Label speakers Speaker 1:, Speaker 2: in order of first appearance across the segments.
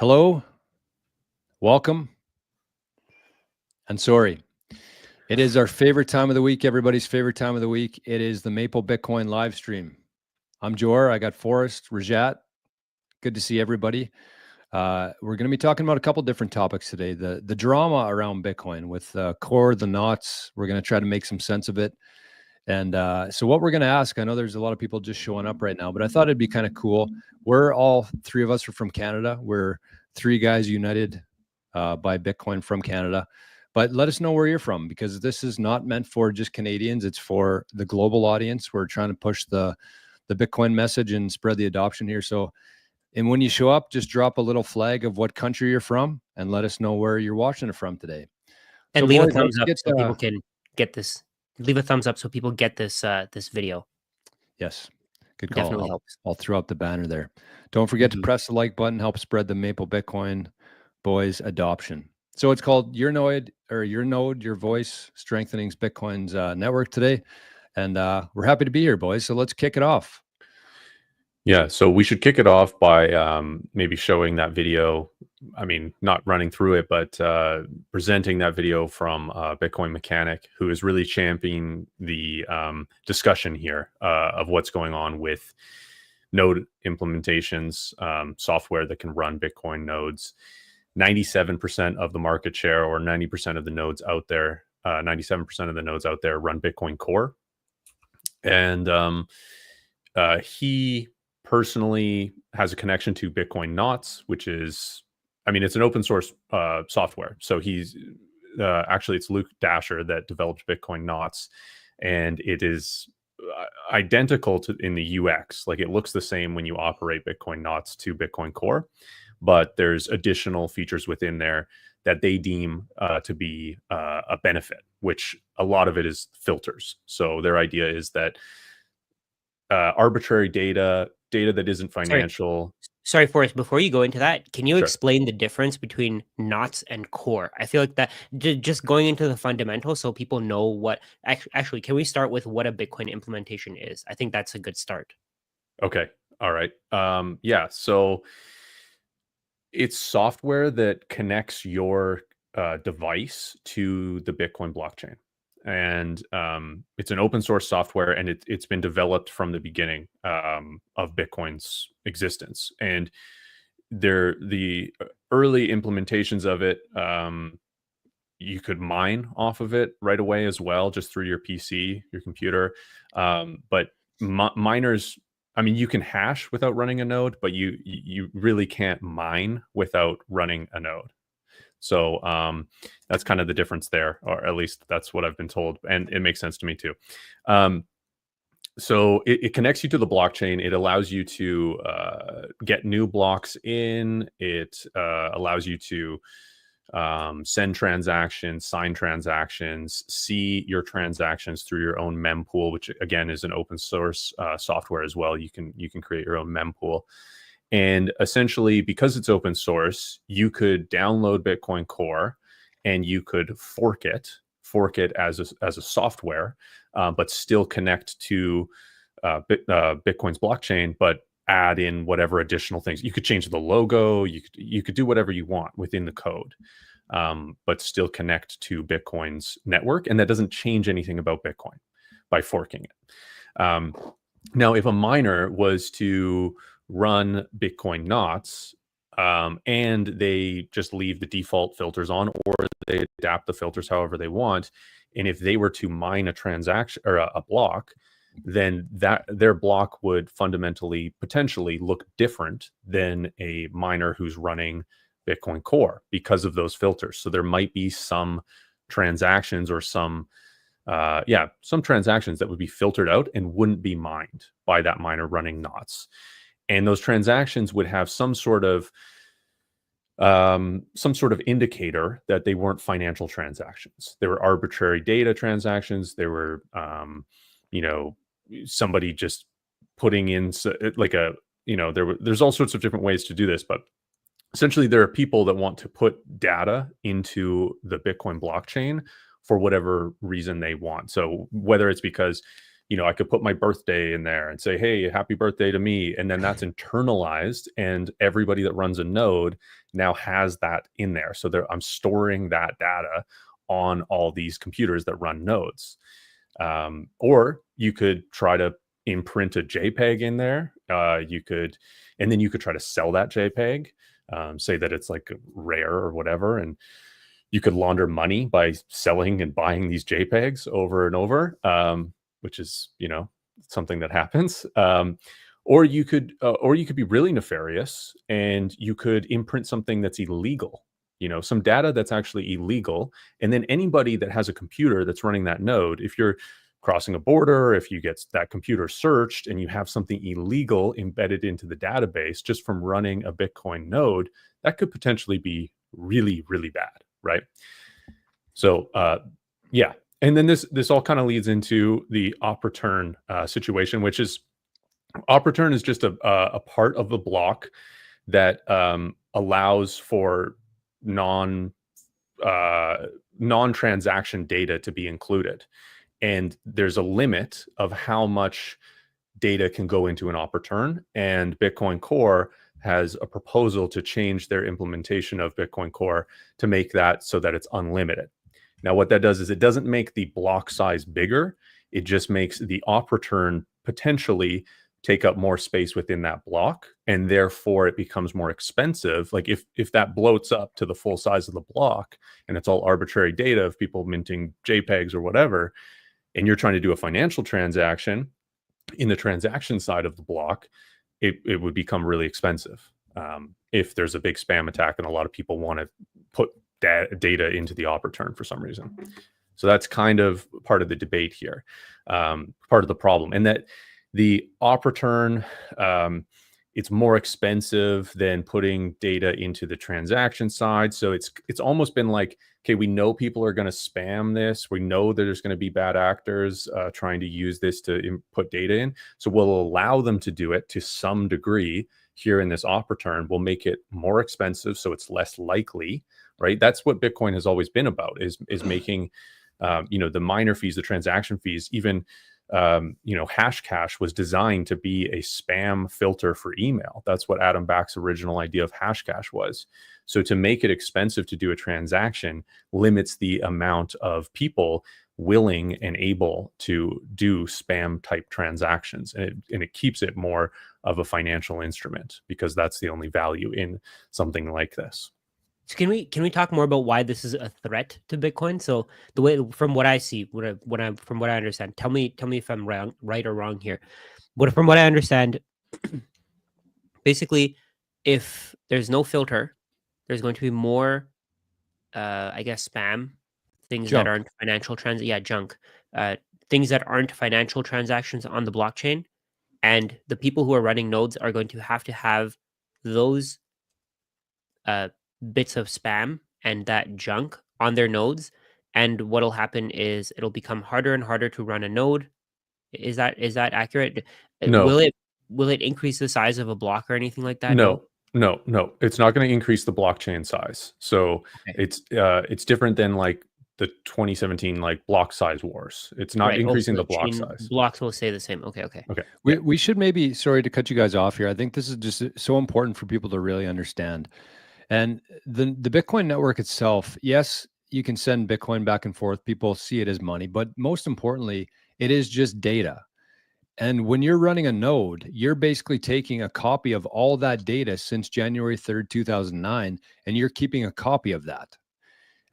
Speaker 1: Hello, welcome, and sorry. It is our favorite time of the week, everybody's favorite time of the week. It is the Maple Bitcoin live stream. I'm Jor. I got Forrest, Rajat. Good to see everybody. We're going to be talking about a couple different topics today. The drama around Bitcoin with core, the knots. We're going to try to make some sense of it. And so what we're going to ask, I know there's a lot of people just showing up right now, but I thought it'd be kind of cool. We're all three of us are from Canada. We're three guys united by Bitcoin from Canada. But let us know where you're from, because this is not meant for just Canadians. It's for the global audience. We're trying to push the Bitcoin message and spread the adoption here. So, and when you show up, just drop a little flag of what country you're from and let us know where you're watching it from today.
Speaker 2: And
Speaker 1: So
Speaker 2: leave
Speaker 1: boys,
Speaker 2: a thumbs up so people can get this. Leave a thumbs up so people get this this video.
Speaker 1: Yes, good call.
Speaker 2: Definitely helps.
Speaker 1: I'll throw up the banner there. Don't forget to press the like button. Help spread the Maple Bitcoin boys adoption. So it's called Your Node, Your Voice, Strengthening Bitcoin's network today. And we're happy to be here, boys. So let's kick it off.
Speaker 3: Yeah, so we should kick it off by maybe showing that video. I mean, not running through it, but presenting that video from Bitcoin Mechanic, who is really championing the discussion here of what's going on with node implementations, software that can run Bitcoin nodes. 97% of the market share, or 90% of the nodes out there, 97% of the nodes out there run Bitcoin Core. And he personally has a connection to Bitcoin Knots, which is, I mean, it's an open source software. So he's actually, it's Luke Dasher that developed Bitcoin Knots, and it is identical to in the UX. Like, it looks the same when you operate Bitcoin Knots to Bitcoin Core, but there's additional features within there that they deem to be a benefit, which a lot of it is filters. So their idea is that arbitrary data that isn't financial.
Speaker 2: Sorry, Forrest, before you go into that, can you
Speaker 3: Sure.
Speaker 2: explain the difference between knots and core? I feel like that just going into the fundamentals so people know what actually, can we start with what a Bitcoin implementation is? I think that's a good start.
Speaker 3: Okay. All right. Yeah. So it's software that connects your device to the Bitcoin blockchain. And it's an open source software, and it's been developed from the beginning of Bitcoin's existence. And the early implementations of it, you could mine off of it right away as well, just through your PC, your computer. But miners, I mean, you can hash without running a node, but you really can't mine without running a node. So that's kind of the difference there, or at least that's what I've been told, and it makes sense to me too. So it connects you to the blockchain. It allows you to get new blocks in. It allows you to send transactions, sign transactions, see your transactions through your own mempool, which again is an open source software as well. You can create your own mempool. And essentially, because it's open source, you could download Bitcoin Core and you could fork it as a software, but still connect to Bitcoin's blockchain, but add in whatever additional things. You could change the logo. You could do whatever you want within the code, but still connect to Bitcoin's network. And that doesn't change anything about Bitcoin by forking it. Now, if a miner was to run Bitcoin Knots and they just leave the default filters on, or they adapt the filters however they want, and if they were to mine a transaction or a block, then that their block would fundamentally potentially look different than a miner who's running Bitcoin Core because of those filters. So there might be some transactions or some transactions that would be filtered out and wouldn't be mined by that miner running Knots. And those transactions would have some sort of indicator that they weren't financial transactions. They were arbitrary data transactions. They were, somebody just putting in there's all sorts of different ways to do this, but essentially there are people that want to put data into the Bitcoin blockchain for whatever reason they want. So whether it's because I could put my birthday in there and say, hey, happy birthday to me. And then that's internalized, and everybody that runs a node now has that in there. So I'm storing that data on all these computers that run nodes. Or you could try to imprint a JPEG in there. And then you could try to sell that JPEG, say that it's like rare or whatever. And you could launder money by selling and buying these JPEGs over and over, which is, something that happens. Or you could be really nefarious, and you could imprint something that's illegal, some data that's actually illegal. And then anybody that has a computer that's running that node, if you're crossing a border, if you get that computer searched and you have something illegal embedded into the database just from running a Bitcoin node, that could potentially be really, really bad, right? So, yeah. And then this all kind of leads into the op return situation, which is op return is just a part of the block that allows for non-transaction data to be included. And there's a limit of how much data can go into an op return. And Bitcoin Core has a proposal to change their implementation of Bitcoin Core to make that so that it's unlimited. Now, what that does is it doesn't make the block size bigger. It just makes the op return potentially take up more space within that block, and therefore it becomes more expensive. Like if that bloats up to the full size of the block and it's all arbitrary data of people minting JPEGs or whatever, and you're trying to do a financial transaction in the transaction side of the block, it would become really expensive. If there's a big spam attack and a lot of people want to put data into the op return for some reason. So that's kind of part of the debate here, part of the problem. And that the op return, it's more expensive than putting data into the transaction side. So it's almost been like, okay, we know people are going to spam this. We know that there's going to be bad actors trying to use this to put data in. So we'll allow them to do it to some degree here in this op return. We'll make it more expensive so it's less likely, right? That's what Bitcoin has always been about, is making, the miner fees, the transaction fees, even Hashcash was designed to be a spam filter for email. That's what Adam Back's original idea of Hashcash was. So to make it expensive to do a transaction limits the amount of people willing and able to do spam type transactions, and it keeps it more of a financial instrument, because that's the only value in something like this.
Speaker 2: So can we talk more about why this is a threat to Bitcoin? So the way, from what I see, from what I understand, tell me if I'm right or wrong here. From what I understand, basically, if there's no filter, there's going to be more, I guess, spam, things
Speaker 1: Junk.
Speaker 2: that aren't financial junk, things that aren't financial transactions on the blockchain, and the people who are running nodes are going to have those bits of spam and that junk on their nodes. And what'll happen is it'll become harder and harder to run a node. Is that accurate?
Speaker 3: No.
Speaker 2: Will it increase the size of a block or anything like that?
Speaker 3: No. It's not going to increase the blockchain size. So
Speaker 2: Okay.
Speaker 3: it's different than like the 2017 like block size wars. It's not increasing the block size.
Speaker 2: Blocks will stay the same. Okay.
Speaker 1: We should maybe, sorry to cut you guys off here. I think this is just so important for people to really understand. And the Bitcoin network itself, yes, you can send Bitcoin back and forth. People see it as money, but most importantly, it is just data. And when you're running a node, you're basically taking a copy of all that data since January 3rd, 2009, and you're keeping a copy of that.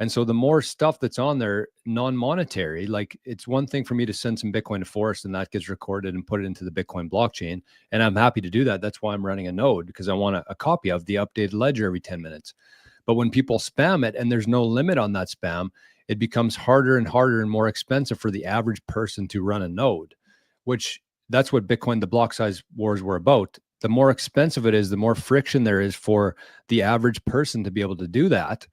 Speaker 1: And so the more stuff that's on there, non-monetary, like it's one thing for me to send some Bitcoin to Forest and that gets recorded and put it into the Bitcoin blockchain. And I'm happy to do that. That's why I'm running a node, because I want a copy of the updated ledger every 10 minutes. But when people spam it and there's no limit on that spam, it becomes harder and harder and more expensive for the average person to run a node, which that's what Bitcoin, the block size wars were about. The more expensive it is, the more friction there is for the average person to be able to do that,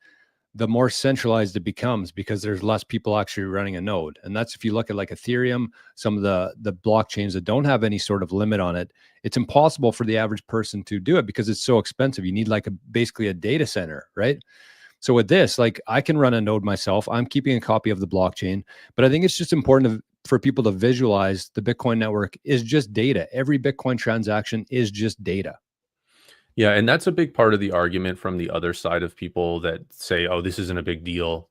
Speaker 1: the more centralized it becomes, because there's less people actually running a node. And that's, if you look at like Ethereum, some of the blockchains that don't have any sort of limit on it, it's impossible for the average person to do it because it's so expensive. You need like basically a data center, right? So with this, like I can run a node myself. I'm keeping a copy of the blockchain, but I think it's just important for people to visualize the Bitcoin network is just data. Every Bitcoin transaction is just data.
Speaker 3: Yeah, and that's a big part of the argument from the other side of people that say, "Oh, this isn't a big deal.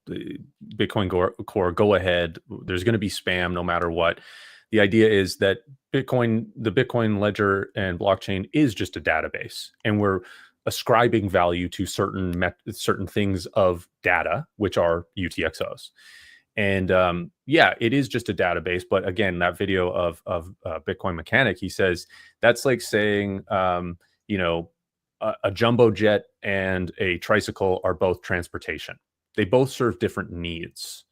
Speaker 3: Bitcoin Core, go ahead. There's going to be spam no matter what." The idea is that the Bitcoin ledger and blockchain is just a database, and we're ascribing value to certain things of data, which are UTXOs. And yeah, it is just a database. But again, that video of Bitcoin Mechanic, he says that's like saying, you know, a jumbo jet and a tricycle are both transportation. They both serve different needs.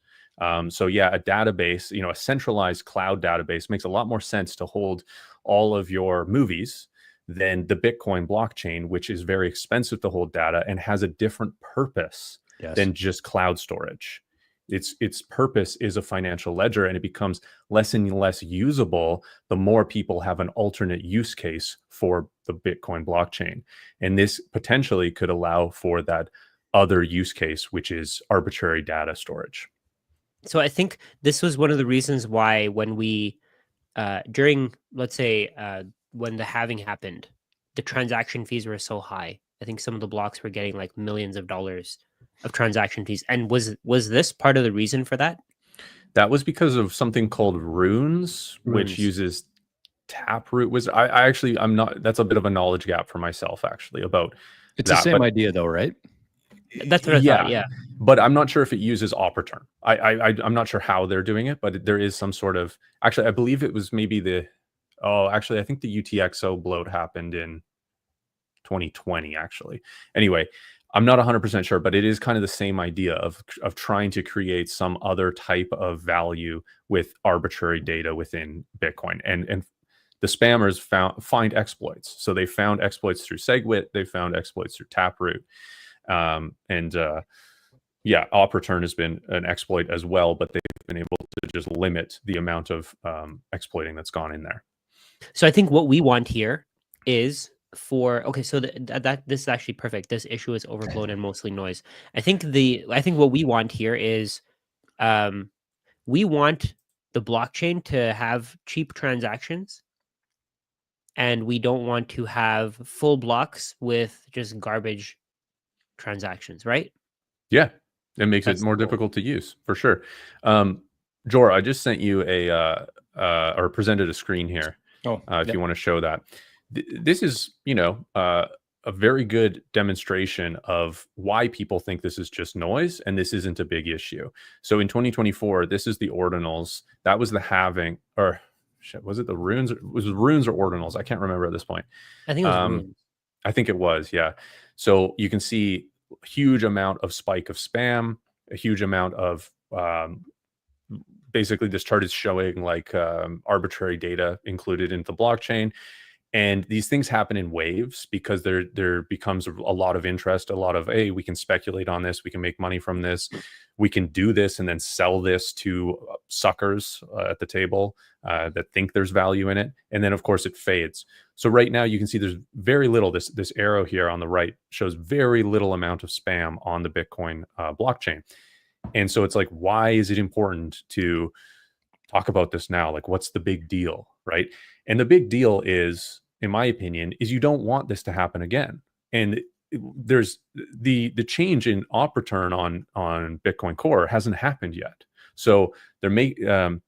Speaker 3: So yeah, a database, you know, a centralized cloud database makes a lot more sense to hold all of your movies than the Bitcoin blockchain, which is very expensive to hold data and has a different purpose than just cloud storage. Its purpose is a financial ledger, and it becomes less and less usable the more people have an alternate use case for the Bitcoin blockchain. And this potentially could allow for that other use case, which is arbitrary data storage.
Speaker 2: So I think this was one of the reasons why when we, during, let's say, when the halving happened, the transaction fees were so high. I think some of the blocks were getting like millions of dollars of transaction fees. And was this part of the reason for that?
Speaker 3: That was because of something called runes, which uses Taproot. I'm not, that's a bit of a knowledge gap for myself actually about
Speaker 1: It's
Speaker 3: that,
Speaker 1: the same
Speaker 3: but
Speaker 1: idea though, right?
Speaker 2: That's what I thought. Yeah.
Speaker 3: But I'm not sure if it uses Opperturn. I'm not sure how they're doing it, but there is some sort of, actually, I believe it was maybe I think the UTXO bloat happened in 2020 actually. Anyway, I'm not 100% sure, but it is kind of the same idea of trying to create some other type of value with arbitrary data within Bitcoin. And the spammers find exploits. So they found exploits through SegWit, they found exploits through Taproot. Yeah, Opperturn has been an exploit as well, but they've been able to just limit the amount of exploiting that's gone in there.
Speaker 2: So I think what we want here is so that this is actually perfect. This issue is overblown and mostly noise. I think what we want here is we want the blockchain to have cheap transactions, and we don't want to have full blocks with just garbage transactions, right?
Speaker 3: Yeah, it makes it more difficult to use for sure. Jor, I just sent you or presented a screen here. If you want to show that. This is, a very good demonstration of why people think this is just noise and this isn't a big issue. So in 2024, this is the ordinals. That was the halving, or was it the runes? Was it runes or ordinals? I can't remember at this point.
Speaker 2: I think it was runes.
Speaker 3: I think it was, yeah. So you can see a huge amount of spike of spam, a huge amount of basically this chart is showing like arbitrary data included into the blockchain. And these things happen in waves because there becomes a lot of interest, a lot of, hey, we can speculate on this, we can make money from this, we can do this and then sell this to suckers at the table that think there's value in it. And then, of course, it fades. So right now you can see there's very little, this arrow here on the right shows very little amount of spam on the Bitcoin blockchain. And so it's like, why is it important to talk about this now? Like, what's the big deal, right? And the big deal is, in my opinion, is you don't want this to happen again. And there's the change in Opperturn on Bitcoin Core hasn't happened yet. So they're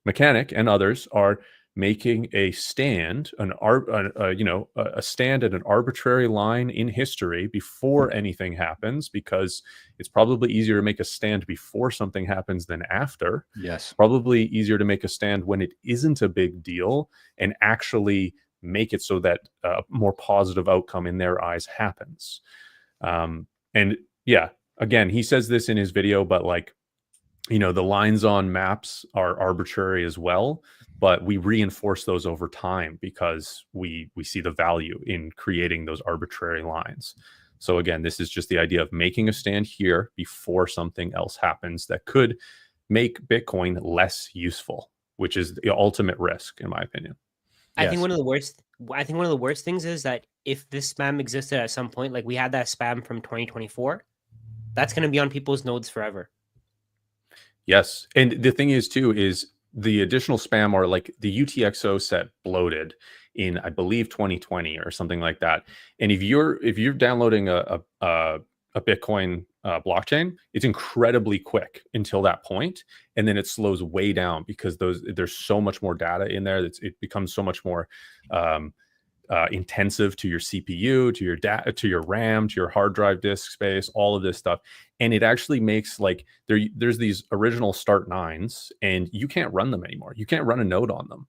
Speaker 3: Mechanic and others are making a stand, a stand at an arbitrary line in history before anything happens, because it's probably easier to make a stand before something happens than after.
Speaker 1: Yes.
Speaker 3: Probably easier to make a stand when it isn't a big deal and actually make it so that a more positive outcome in their eyes happens. And yeah, again, he says this in his video, but like, the lines on maps are arbitrary as well, but we reinforce those over time because we see the value in creating those arbitrary lines. So again, this is just the idea of making a stand here before something else happens that could make Bitcoin less useful, which is the ultimate risk, in my opinion.
Speaker 2: I think one of the worst things is that if this spam existed at some point, like we had that spam from 2024, that's going to be on people's nodes forever.
Speaker 3: Yes. And the thing is too, is the additional spam, or like the UTXO set bloated in, I believe, 2020 or something like that. And if you're downloading a Bitcoin blockchain, it's incredibly quick until that point, and then it slows way down because there's so much more data in there. It becomes so much more intensive to your CPU, to your data, to your RAM, to your hard drive disk space, all of this stuff. And it actually makes like there's these original start nines, and you can't run them anymore. You can't run a node on them.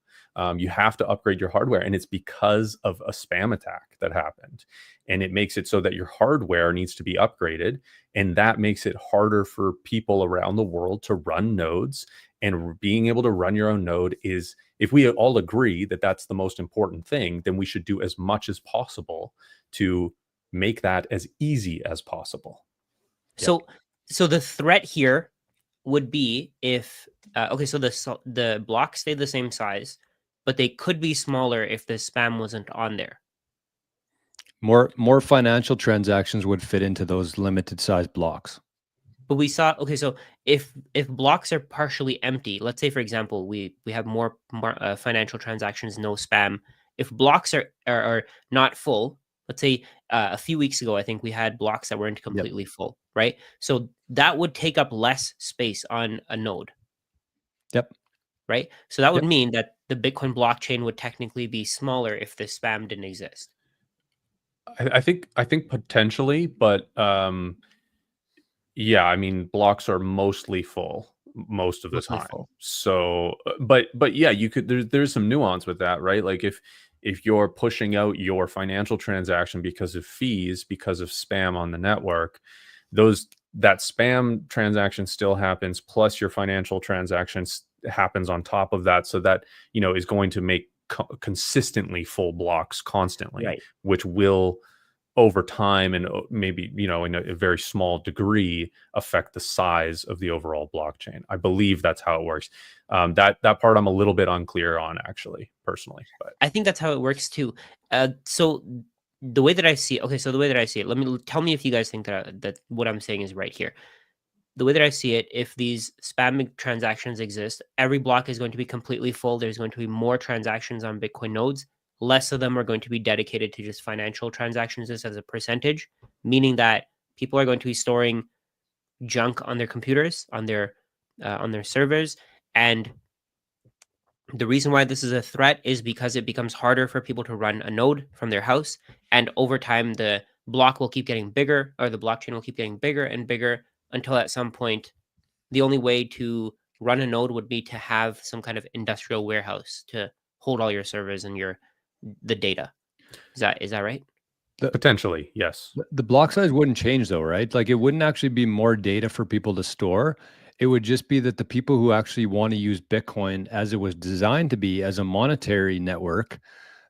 Speaker 3: You have to upgrade your hardware, and it's because of a spam attack that happened. And it makes it so that your hardware needs to be upgraded, and that makes it harder for people around the world to run nodes. And being able to run your own node is, if we all agree that that's the most important thing, then we should do as much as possible to make that as easy as possible.
Speaker 2: So the threat here would be if okay, so the blocks stay the same size, but they could be smaller if the spam wasn't on there.
Speaker 1: More financial transactions would fit into those limited size blocks.
Speaker 2: But we saw, okay, so if blocks are partially empty, let's say for example we have more financial transactions, no spam. If blocks are not full, let's say a few weeks ago, I think we had blocks that weren't completely full, right? So that would take up less space on a node.
Speaker 1: Yep.
Speaker 2: Right. So that would mean that the Bitcoin blockchain would technically be smaller if the spam didn't exist.
Speaker 3: I think potentially, but yeah, I mean, blocks are mostly full most of the time. So, but yeah, you could. There's some nuance with that, right? Like if you're pushing out your financial transaction because of fees, because of spam on the network, that spam transaction still happens, plus your financial transactions happens on top of that. So that, is going to make consistently full blocks constantly,
Speaker 2: Right.
Speaker 3: which will over time and maybe, in a very small degree affect the size of the overall blockchain. I believe that's how it works. That part I'm a little bit unclear on, actually, personally. But
Speaker 2: I think that's how it works too. So the way that I see it, tell me if you guys think that what I'm saying is right here. The way that I see it, if these spam transactions exist, every block is going to be completely full. There's going to be more transactions on Bitcoin nodes. Less of them are going to be dedicated to just financial transactions just as a percentage, meaning that people are going to be storing junk on their computers, on their servers. And the reason why this is a threat is because it becomes harder for people to run a node from their house. And over time, the block will keep getting bigger, or the blockchain will keep getting bigger and bigger, until at some point, the only way to run a node would be to have some kind of industrial warehouse to hold all your servers and the data. Is that right?
Speaker 3: Potentially, yes.
Speaker 1: The block size wouldn't change though, right? Like it wouldn't actually be more data for people to store. It would just be that the people who actually want to use Bitcoin as it was designed to be as a monetary network,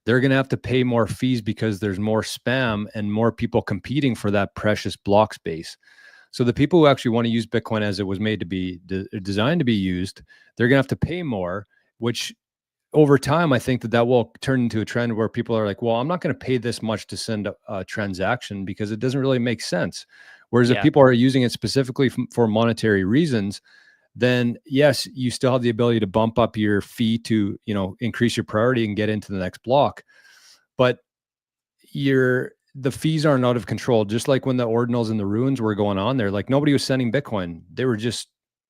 Speaker 1: they're going to have to pay more fees because there's more spam and more people competing for that precious block space. So the people who actually want to use Bitcoin as it was made to be designed to be used, they're going to have to pay more, which over time, I think that will turn into a trend where people are like, well, I'm not going to pay this much to send a transaction because it doesn't really make sense. Whereas if people are using it specifically for monetary reasons, then yes, you still have the ability to bump up your fee to, increase your priority and get into the next block. But the fees aren't out of control. Just like when the ordinals and the ruins were going on there, like nobody was sending Bitcoin.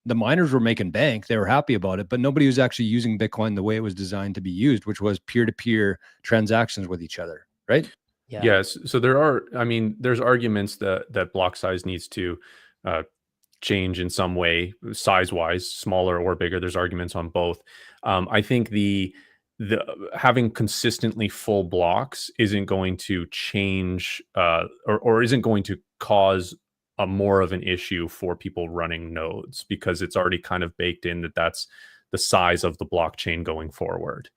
Speaker 1: The miners were making bank. They were happy about it, but nobody was actually using Bitcoin the way it was designed to be used, which was peer-to-peer transactions with each other, right?
Speaker 2: Yeah.
Speaker 3: Yes. So there's arguments that block size needs to change in some way, size-wise, smaller or bigger. There's arguments on both. I think the having consistently full blocks isn't going to change or isn't going to cause a more of an issue for people running nodes, because it's already kind of baked in that's the size of the blockchain going forward.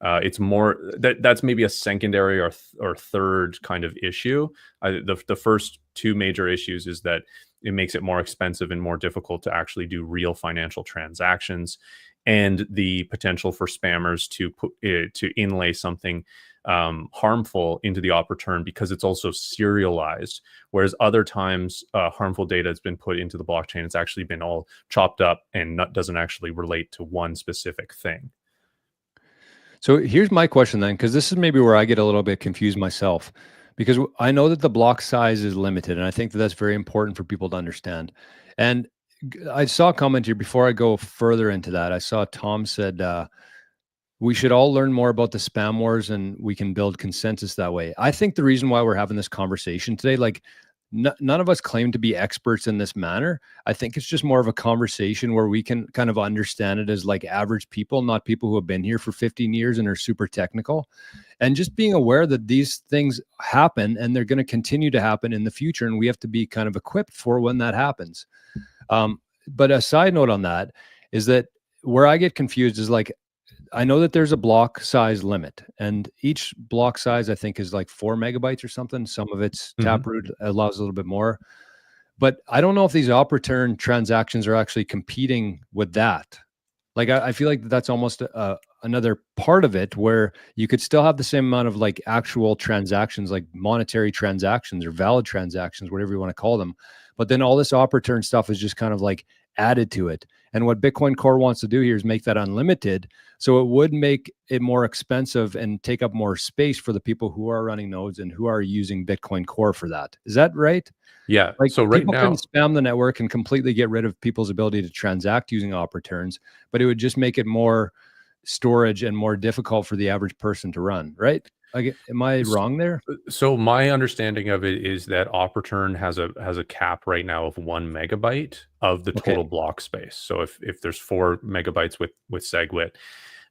Speaker 3: It's more that's maybe a secondary or third kind of issue. The first two major issues is that it makes it more expensive and more difficult to actually do real financial transactions, and the potential for spammers to inlay something harmful into the op return because it's also serialized. Whereas other times, harmful data has been put into the blockchain. It's actually been all chopped up and doesn't actually relate to one specific thing.
Speaker 1: So here's my question then, because this is maybe where I get a little bit confused myself, because I know that the block size is limited, and I think that that's very important for people to understand. And I saw a comment here before I go further into that. I saw Tom said we should all learn more about the spam wars, and we can build consensus that way. I think the reason why we're having this conversation today, like none of us claim to be experts in this manner. I think it's just more of a conversation where we can kind of understand it as like average people, not people who have been here for 15 years and are super technical. And just being aware that these things happen and they're going to continue to happen in the future. And we have to be kind of equipped for when that happens. But a side note on that is that where I get confused is like, I know that there's a block size limit, and each block size I think is like 4 megabytes or something. Some of it's Taproot allows a little bit more, but I don't know if these op return transactions are actually competing with that. Like I feel like that's almost another part of it where you could still have the same amount of like actual transactions, like monetary transactions or valid transactions, whatever you want to call them. But then all this op return stuff is just kind of like added to it. And what Bitcoin Core wants to do here is make that unlimited. So it would make it more expensive and take up more space for the people who are running nodes and who are using Bitcoin Core for that. Is that right?
Speaker 3: Yeah.
Speaker 1: Like
Speaker 3: so right
Speaker 1: people
Speaker 3: now,
Speaker 1: can spam the network and completely get rid of people's ability to transact using op returns, but it would just make it more storage and more difficult for the average person to run, right? Like, am I wrong there?
Speaker 3: So my understanding of it is that op return has a cap right now of 1 megabyte of the
Speaker 1: Okay.
Speaker 3: total block space. So if there's 4 megabytes with SegWit,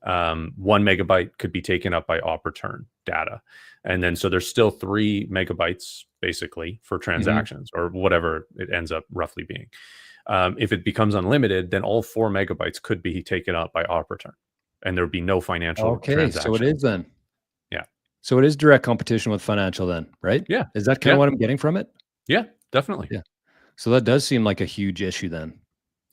Speaker 3: 1 megabyte could be taken up by op return data, and then so there's still 3 megabytes basically for transactions or whatever it ends up roughly being. If it becomes unlimited, then all 4 megabytes could be taken up by op return, and there would be no financial
Speaker 1: Okay,
Speaker 3: transaction.
Speaker 1: so it is then.
Speaker 3: Yeah.
Speaker 1: So it is direct competition with financial then, right?
Speaker 3: Yeah.
Speaker 1: Is that kind of what I'm getting from it?
Speaker 3: Yeah, definitely.
Speaker 1: Yeah. So that does seem like a huge issue then.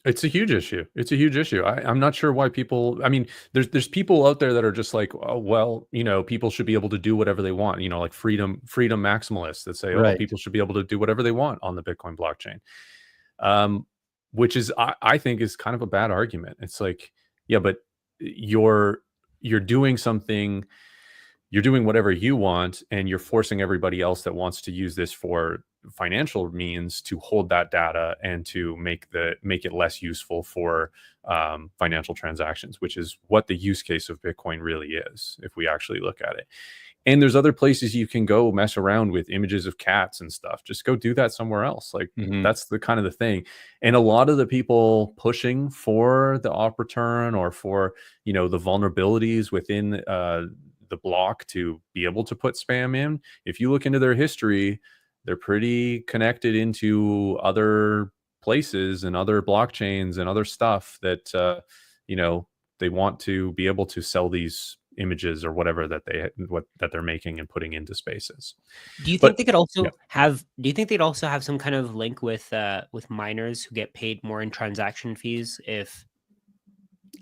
Speaker 3: It's a huge issue. It's a huge issue. I'm not sure why people. I mean, there's people out there that are just like, oh, well, people should be able to do whatever they want. Like freedom maximalists that say, oh,
Speaker 1: Right.
Speaker 3: people should be able to do whatever they want on the Bitcoin blockchain, which is I think is kind of a bad argument. It's like, yeah, but you're doing something. You're doing whatever you want, and you're forcing everybody else that wants to use this for financial means to hold that data and to make it less useful for financial transactions, which is what the use case of Bitcoin really is, if we actually look at it. And there's other places you can go mess around with images of cats and stuff. Just go do that somewhere else. Like that's the kind of the thing. And a lot of the people pushing for the op return or for the vulnerabilities within the block to be able to put spam in, if you look into their history, they're pretty connected into other places and other blockchains and other stuff that they want to be able to sell these images or whatever that they're making and putting into spaces.
Speaker 2: Do you think they could also have? Do you think they'd also have some kind of link with miners who get paid more in transaction fees if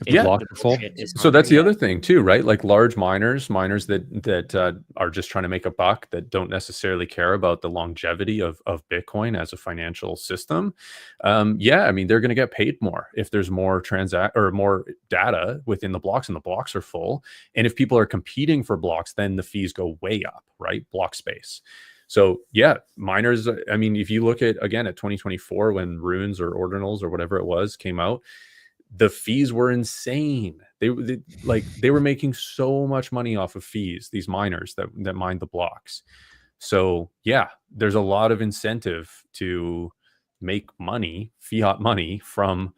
Speaker 1: blocks are full?
Speaker 3: So that's the other thing too, right? Like large miners that are just trying to make a buck, that don't necessarily care about the longevity of Bitcoin as a financial system. I mean, they're going to get paid more if there's more more data within the blocks and the blocks are full. And if people are competing for blocks, then the fees go way up, right? Block space. So yeah, miners, I mean, if you look at 2024 when runes or ordinals or whatever it was came out, the fees were insane. They were making so much money off of fees, these miners that mined the blocks. So yeah, there's a lot of incentive to make money, fiat money, from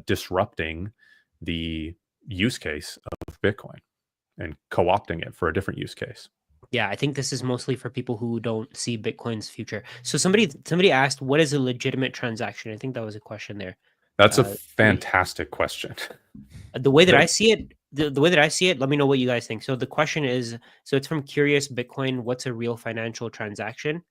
Speaker 3: disrupting the use case of Bitcoin and co-opting it for a different use case.
Speaker 2: Yeah, I think this is mostly for people who don't see Bitcoin's future. So somebody asked, what is a legitimate transaction? I think that was a question there.
Speaker 3: That's a fantastic question.
Speaker 2: The way that I see it, the way that I see it, let me know what you guys think. So the question is, so it's from Curious Bitcoin. What's a real financial transaction?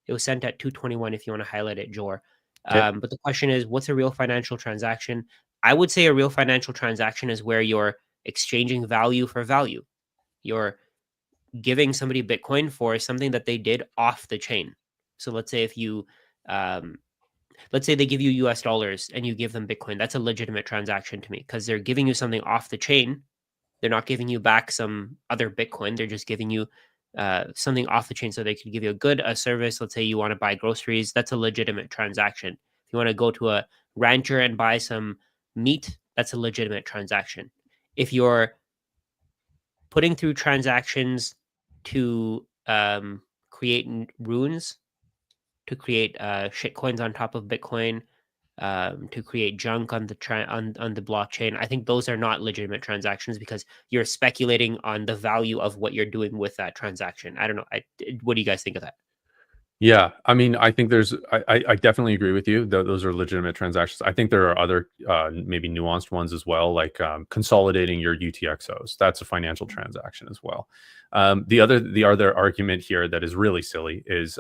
Speaker 2: It was sent at 2:21 if you want to highlight it, Jor. But the question is, what's a real financial transaction? I would say a real financial transaction is where you're exchanging value for value. You're giving somebody Bitcoin for something that they did off the chain. So let's say if you, let's say they give you US dollars and you give them Bitcoin, that's a legitimate transaction to me because they're giving you something off the chain. They're not giving you back some other Bitcoin. They're just giving you something off the chain so they could give you a service. Let's say you want to buy groceries. That's a legitimate transaction. If you want to go to a rancher and buy some meat, that's a legitimate transaction. If you're putting through transactions to create runes, to create shitcoins on top of Bitcoin, to create junk on the on the blockchain, I think those are not legitimate transactions because you're speculating on the value of what you're doing with that transaction. I don't know. What do you guys think of that?
Speaker 3: Yeah, I mean, I think I definitely agree with you. Those are legitimate transactions. I think there are other maybe nuanced ones as well, like consolidating your UTXOs. That's a financial transaction as well. The other argument here that is really silly is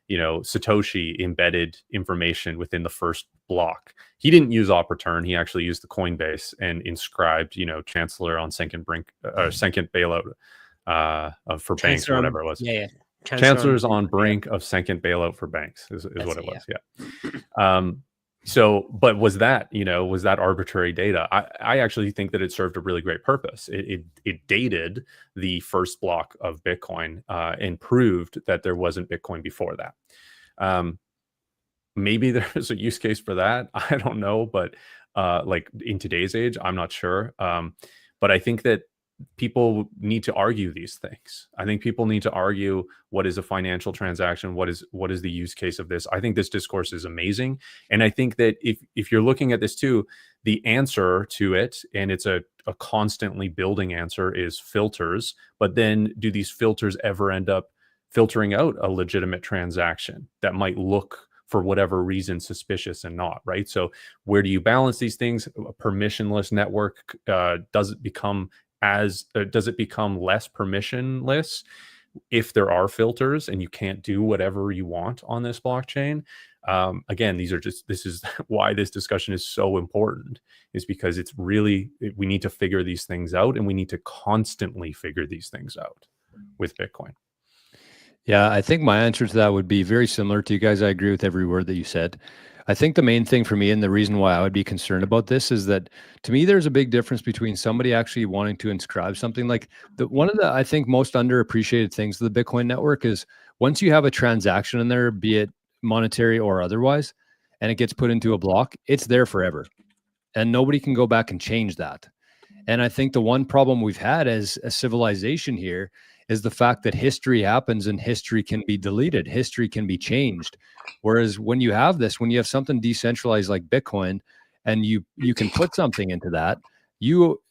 Speaker 3: Satoshi embedded information within the first block. He didn't use op return. He actually used the Coinbase and inscribed Chancellor on second bailout for banks or whatever it was.
Speaker 2: Yeah.
Speaker 3: Chancellors on brink of second bailout for banks is what it was. Yeah. But was that arbitrary data? I actually think that it served a really great purpose. It dated the first block of Bitcoin and proved that there wasn't Bitcoin before that. Maybe there's a use case for that. I don't know, but like in today's age, I'm not sure. But I think that people need to argue these things. I think people need to argue what is a financial transaction, what is the use case of this. I think this discourse is amazing, and I think that if you're looking at this too, the answer to it, and it's a constantly building answer, is filters. But then, do these filters ever end up filtering out a legitimate transaction that might look, for whatever reason, suspicious and not, right? So where do you balance these things? A permissionless network, does it become less permissionless if there are filters and you can't do whatever you want on this blockchain? Again, this is why this discussion is so important, is because we need to figure these things out, and we need to constantly figure these things out with Bitcoin.
Speaker 1: Yeah, I think my answer to that would be very similar to you guys. I agree with every word that you said. I think the main thing for me, and the reason why I would be concerned about this, is that to me, there's a big difference between somebody actually wanting to inscribe something. Like one of the, I think, most underappreciated things of the Bitcoin network is once you have a transaction in there, be it monetary or otherwise, and it gets put into a block, it's there forever. And nobody can go back and change that. And I think the one problem we've had as a civilization here is the fact that history happens and history can be deleted. History can be changed. Whereas when you have something decentralized like Bitcoin, and you can put something into that,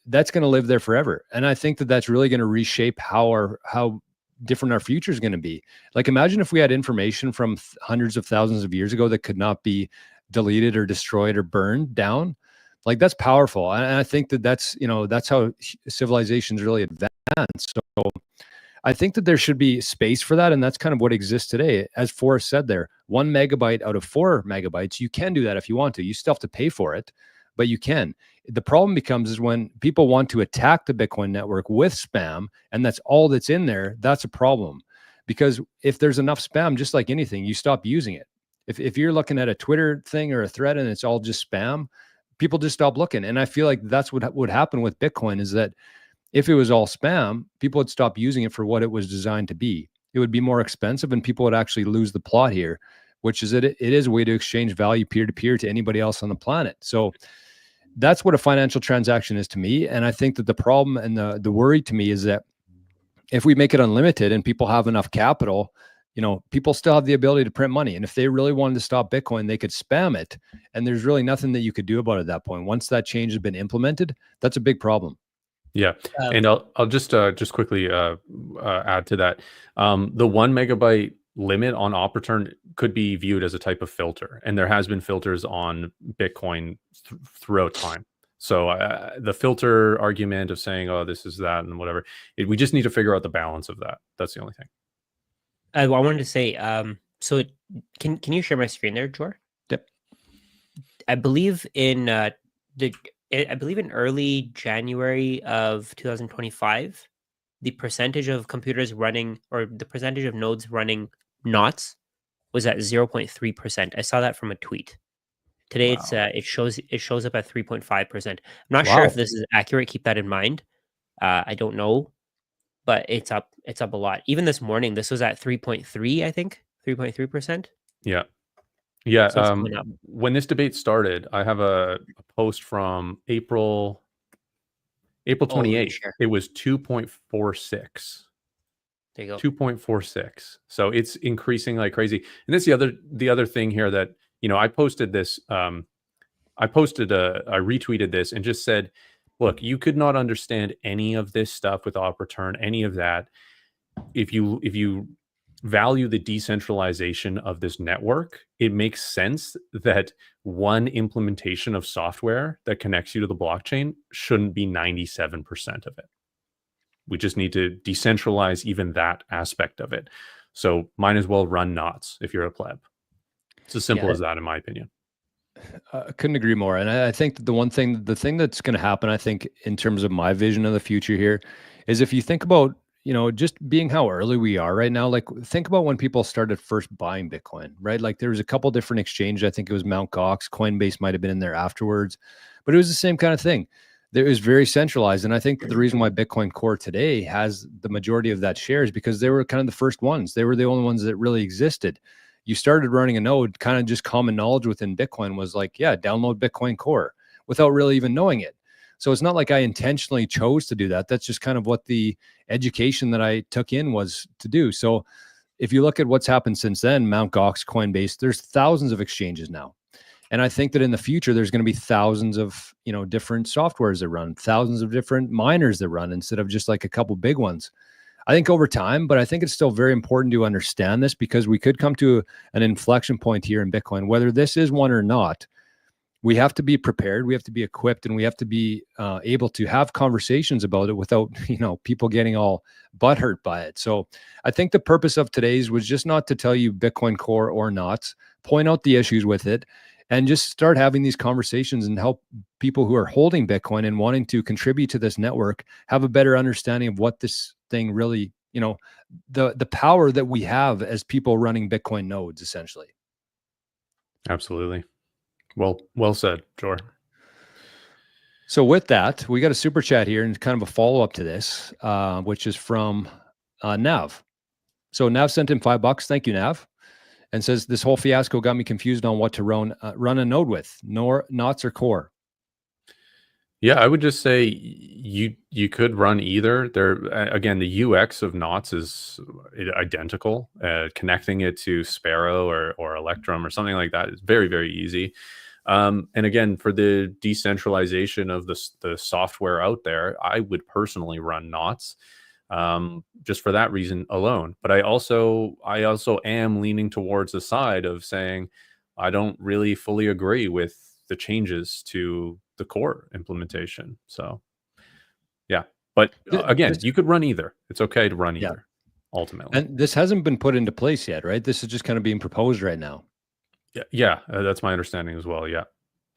Speaker 1: that's going to live there forever. And I think that that's really going to reshape how different our future is going to be. Like, imagine if we had information from hundreds of thousands of years ago that could not be deleted or destroyed or burned down. Like, that's powerful. And I think that that's how civilizations really advance. So I think that there should be space for that. And that's kind of what exists today. As Forrest said there, 1 megabyte out of 4 megabytes, you can do that if you want to. You still have to pay for it, but you can. The problem becomes is when people want to attack the Bitcoin network with spam, and that's all that's in there, that's a problem. Because if there's enough spam, just like anything, you stop using it. If you're looking at a Twitter thing or a thread and it's all just spam, people just stop looking. And I feel like that's what would happen with Bitcoin, is that if it was all spam, people would stop using it for what it was designed to be. It would be more expensive, and people would actually lose the plot here, which is it is a way to exchange value peer-to-peer to anybody else on the planet. So that's what a financial transaction is to me. And I think that the problem and the worry to me is that if we make it unlimited and people have enough capital, people still have the ability to print money. And if they really wanted to stop Bitcoin, they could spam it. And there's really nothing that you could do about it at that point. Once that change has been implemented, that's a big problem.
Speaker 3: Yeah, and I'll just quickly add to that. The 1 megabyte limit on op return could be viewed as a type of filter, and there has been filters on Bitcoin throughout time. So the filter argument of saying, "Oh, this is that," and whatever, we just need to figure out the balance of that. That's the only thing.
Speaker 2: I wanted to say, so can you share my screen there, Jor?
Speaker 1: Yep.
Speaker 2: I believe in early January of 2025, the percentage of computers running, or the percentage of nodes running knots, was at 0.3%. I saw that from a tweet. Today it's
Speaker 3: Wow.
Speaker 2: it shows up at 3.5%. I'm not sure
Speaker 1: Wow.
Speaker 2: if this is accurate. Keep that in mind. I don't know, but it's up a lot. Even this morning, this was at 3.3, I think. 3.3%.
Speaker 3: Yeah. Yeah.
Speaker 2: So it's going up.
Speaker 3: When this debate started, I have a post from April
Speaker 2: Oh, let me
Speaker 3: 28th.
Speaker 2: share.
Speaker 3: It was 2.46.
Speaker 2: There you go.
Speaker 3: 2.46. So it's increasing like crazy. And that's the other thing here that, I posted this. I retweeted this and just said, look, you could not understand any of this stuff with op return, any of that, if you value the decentralization of this network. It makes sense that one implementation of software that connects you to the blockchain shouldn't be 97% of it. We just need to decentralize even that aspect of it. So might as well run knots if you're a pleb. It's as simple as that, in my opinion.
Speaker 1: I couldn't agree more. And I think that the thing that's going to happen, I think, in terms of my vision of the future here, is if you think about, just being how early we are right now, like think about when people started first buying Bitcoin, right? Like there was a couple different exchanges. I think it was Mt. Gox, Coinbase might have been in there afterwards, but it was the same kind of thing. It was very centralized. And I think that the reason why Bitcoin Core today has the majority of that share is because they were kind of the first ones. They were the only ones that really existed. You started running a node, kind of just common knowledge within Bitcoin was like, yeah, download Bitcoin Core without really even knowing it. So it's not like I intentionally chose to do that. That's just kind of what the education that I took in was to do. So if you look at what's happened since then, Mt. Gox, Coinbase, there's thousands of exchanges now. And I think that in the future, there's going to be thousands of, different softwares that run, thousands of different miners that run instead of just like a couple big ones. I think over time, but I think it's still very important to understand this because we could come to an inflection point here in Bitcoin, whether this is one or not. We have to be prepared. We have to be equipped, and we have to be able to have conversations about it without, people getting all butthurt by it. So I think the purpose of today's was just not to tell you Bitcoin Core or not, point out the issues with it, and just start having these conversations and help people who are holding Bitcoin and wanting to contribute to this network have a better understanding of what this thing really, the power that we have as people running Bitcoin nodes, essentially.
Speaker 3: Absolutely. Well said, Jor.
Speaker 1: So with that, we got a super chat here and kind of a follow-up to this, which is from Nav. So Nav sent in $5. Thank you, Nav. And says, this whole fiasco got me confused on what to run a node with, knots or core.
Speaker 3: Yeah, I would just say you could run either. There again, the UX of knots is identical. Connecting it to Sparrow or Electrum or something like that is very, very easy. And again, for the decentralization of the software out there, I would personally run knots, just for that reason alone. But I also am leaning towards the side of saying I don't really fully agree with the changes to the core implementation. So yeah, but again, you could run either. It's okay to run either, ultimately.
Speaker 1: And this hasn't been put into place yet, right? This is just kind of being proposed right now.
Speaker 3: Yeah, that's my understanding as well. Yeah.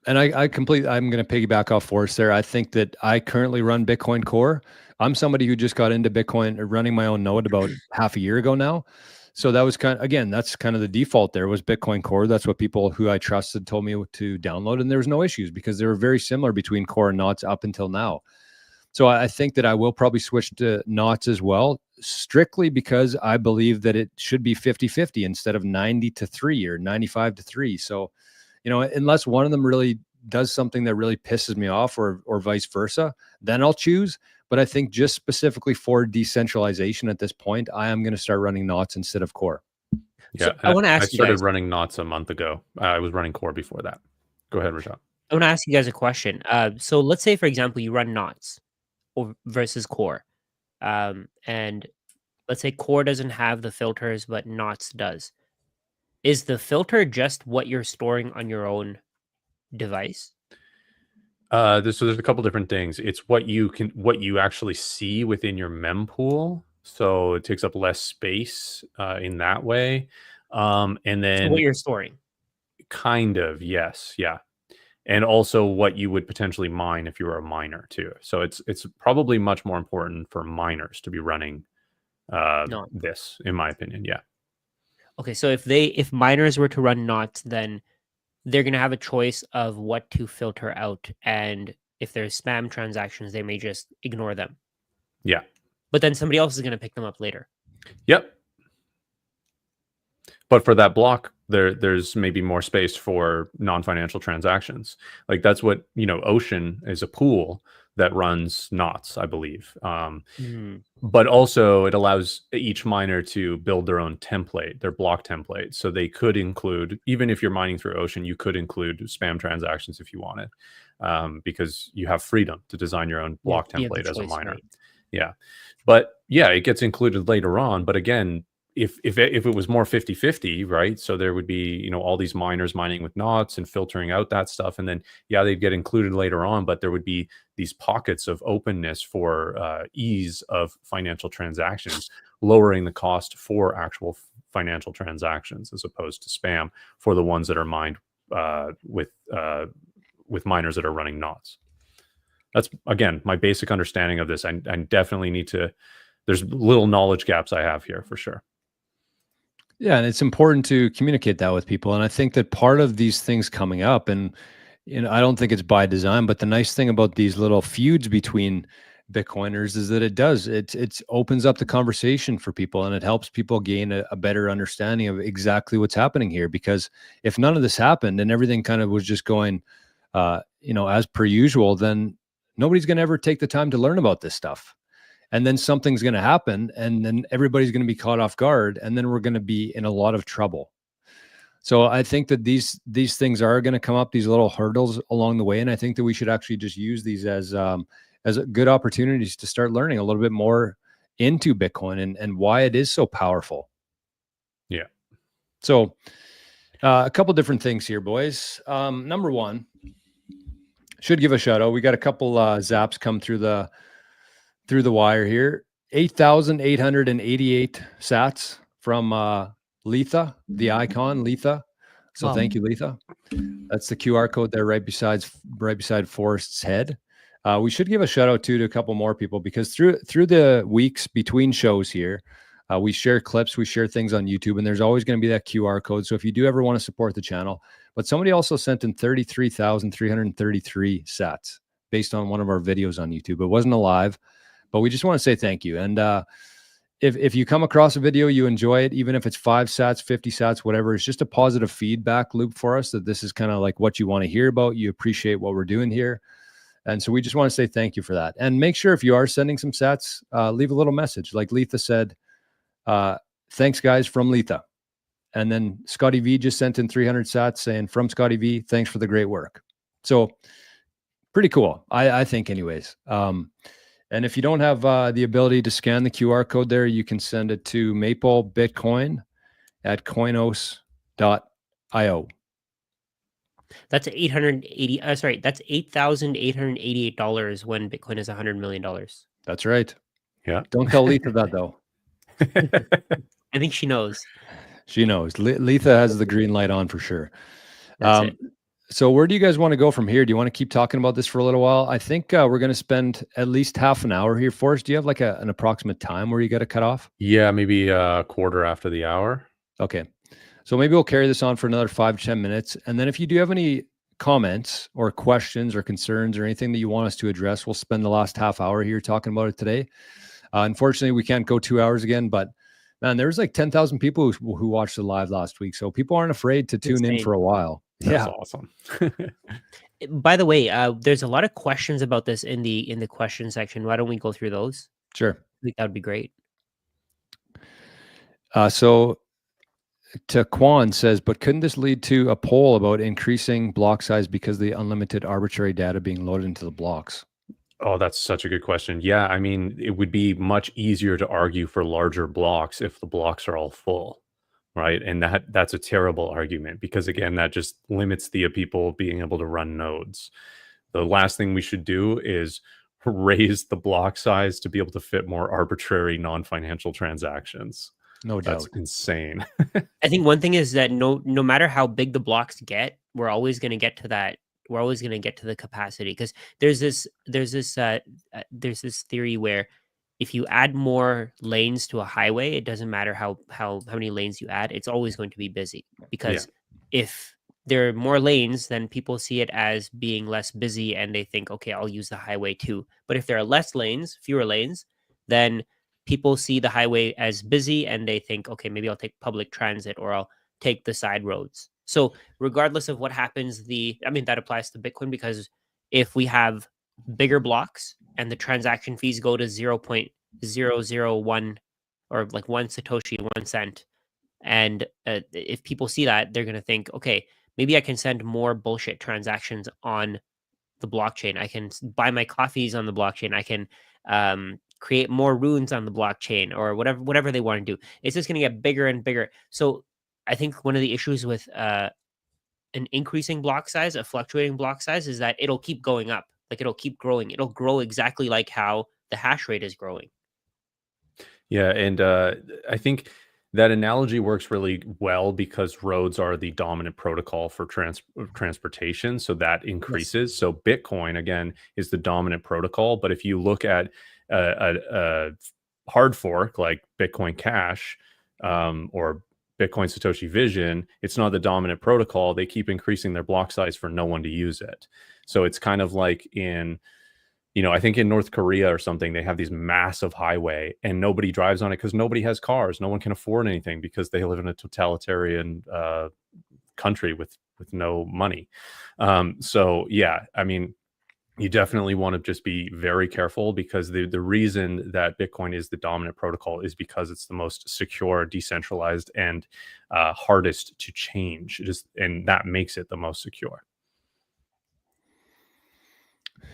Speaker 1: And I'm going to piggyback off Forrest there. I think that I currently run Bitcoin Core. I'm somebody who just got into Bitcoin, running my own node about half a year ago now. So that was that's kind of the default there was Bitcoin Core. That's what people who I trusted told me to download. And there was no issues because they were very similar between Core and Knots up until now. So I think that I will probably switch to Knots as well, strictly because I believe that it should be 50-50 instead of 90-3 or 95-3. So, unless one of them really does something that really pisses me off or vice versa, then I'll choose. But I think just specifically for decentralization at this point, I am going to start running Knots instead of Core.
Speaker 3: Yeah,
Speaker 2: so I want to ask you guys.
Speaker 3: I started running Knots a month ago. I was running Core before that. Go ahead, Rashad.
Speaker 2: I want to ask you guys a question. So let's say, for example, you run Knots versus Core. And let's say Core doesn't have the filters, but Knots does. Is the filter just what you're storing on your own device?
Speaker 3: So there's a couple different things. It's what you actually see within your mempool. So it takes up less space in that way. And then
Speaker 2: what you're storing.
Speaker 3: Kind of, yes. Yeah. and also what you would potentially mine if you were a miner too. So it's probably much more important for miners to be running
Speaker 2: No.
Speaker 3: this, in my opinion. Yeah.
Speaker 2: Okay, so if miners were to run knots, then they're going to have a choice of what to filter out, and if there's spam transactions, they may just ignore them.
Speaker 3: Yeah.
Speaker 2: But then somebody else is going to pick them up later.
Speaker 3: Yep. But for that block, there's maybe more space for non-financial transactions. Like that's what, Ocean is a pool that runs knots, I believe. But also it allows each miner to build their own template, their block template. So they could include, even if you're mining through Ocean, you could include spam transactions if you wanted, because you have freedom to design your own block template as a miner. Right? Yeah. But yeah, it gets included later on. But again, if it was more 50-50, right? So there would be, all these miners mining with knots and filtering out that stuff. And then, yeah, they'd get included later on, but there would be these pockets of openness for ease of financial transactions, lowering the cost for actual financial transactions as opposed to spam for the ones that are mined with miners that are running knots. That's, again, my basic understanding of this. I definitely need to, there's little knowledge gaps I have here for sure.
Speaker 1: Yeah, and it's important to communicate that with people. And I think that part of these things coming up, and I don't think it's by design, but the nice thing about these little feuds between Bitcoiners is that it opens up the conversation for people, and it helps people gain a better understanding of exactly what's happening here. Because if none of this happened and everything kind of was just going, as per usual, then nobody's going to ever take the time to learn about this stuff. And then something's going to happen, and then everybody's going to be caught off guard, and then we're going to be in a lot of trouble. So I think that these things are going to come up, these little hurdles along the way, and I think that we should actually just use these as good opportunities to start learning a little bit more into Bitcoin and why it is so powerful.
Speaker 3: Yeah.
Speaker 1: So a couple different things here, boys. Number one, should give a shout out. We got a couple zaps come through the wire here. 8,888 sats from Letha, the icon Letha. So wow. Thank you, Letha. That's the QR code there right beside Forrest's head. We should give a shout out to a couple more people, because through the weeks between shows here, we share clips, we share things on YouTube, and there's always going to be that QR code. So if you do ever want to support the channel, but somebody also sent in 33,333 sats based on one of our videos on YouTube. It wasn't a live, but we just want to say thank you. And if you come across a video, you enjoy it, even if it's 5 sats, 50 sats, whatever, it's just a positive feedback loop for us that this is kind of like what you want to hear about. You appreciate what we're doing here. And so we just want to say thank you for that. And make sure if you are sending some sats, leave a little message. Like Letha said, thanks guys from Letha. And then Scotty V just sent in 300 sats saying, from Scotty V, thanks for the great work. So pretty cool, I think anyways. And if you don't have the ability to scan the QR code there, you can send it to Maple Bitcoin at coinos.io.
Speaker 2: That's that's $8,888 when Bitcoin is $100 million.
Speaker 1: That's right.
Speaker 3: Yeah.
Speaker 1: Don't tell Letha that though.
Speaker 2: I think she knows.
Speaker 1: She knows. Letha has the green light on for sure.
Speaker 2: That's it.
Speaker 1: So where do you guys want to go from here? Do you want to keep talking about this for a little while? I think we're going to spend at least half an hour here. Forrest, do you have like an approximate time where you got to cut off?
Speaker 3: Yeah, maybe a quarter after the hour.
Speaker 1: Okay. So maybe we'll carry this on for another 5 to 10 minutes. And then if you do have any comments or questions or concerns or anything that you want us to address, we'll spend the last half hour here talking about it today. Unfortunately, we can't go 2 hours again, but man, there was like 10,000 people who watched the live last week. So people aren't afraid to tune in for a while.
Speaker 3: That's awesome.
Speaker 2: By the way, there's a lot of questions about this in the question section. Why don't we go through those?
Speaker 1: Sure.
Speaker 2: I think that would be great.
Speaker 1: So Taquan says, but couldn't this lead to a poll about increasing block size because of the unlimited arbitrary data being loaded into the blocks?
Speaker 3: Oh, that's such a good question. Yeah, I mean, it would be much easier to argue for larger blocks if the blocks are all full. Right. And that's a terrible argument, because, again, that just limits the people being able to run nodes. The last thing we should do is raise the block size to be able to fit more arbitrary non-financial transactions.
Speaker 1: No doubt.
Speaker 3: That's insane.
Speaker 2: I think one thing is that no matter how big the blocks get, we're always going to get to that We're always going to get to the capacity, because there's this theory where if you add more lanes to a highway, it doesn't matter how many lanes you add, it's always going to be busy, because if there are more lanes, then people see it as being less busy and they think, okay, I'll use the highway too. But if there are less lanes, fewer lanes, then people see the highway as busy and they think, okay, maybe I'll take public transit or I'll take the side roads. So regardless of what happens, that applies to Bitcoin, because if we have bigger blocks and the transaction fees go to 0.001 or like 1 Satoshi, 1 cent, and if people see that, they're going to think, okay, maybe I can send more bullshit transactions on the blockchain. I can buy my coffees on the blockchain. I can create more runes on the blockchain, or whatever they want to do. It's just going to get bigger and bigger. So I think one of the issues with an increasing block size, a fluctuating block size, is that it'll keep going up. Like, it'll keep growing. It'll grow exactly like how the hash rate is growing.
Speaker 3: Yeah, and I think that analogy works really well because roads are the dominant protocol for transportation, so that increases. So Bitcoin again is the dominant protocol, but if you look at a hard fork like Bitcoin Cash or Bitcoin Satoshi Vision, it's not the dominant protocol. They keep increasing their block size for no one to use it. So it's kind of like I think in North Korea or something, they have these massive highway and nobody drives on it because nobody has cars. No one can afford anything because they live in a totalitarian country with no money. So yeah, I mean, you definitely want to just be very careful, because the reason that Bitcoin is the dominant protocol is because it's the most secure, decentralized, and hardest to change. And that makes it the most secure.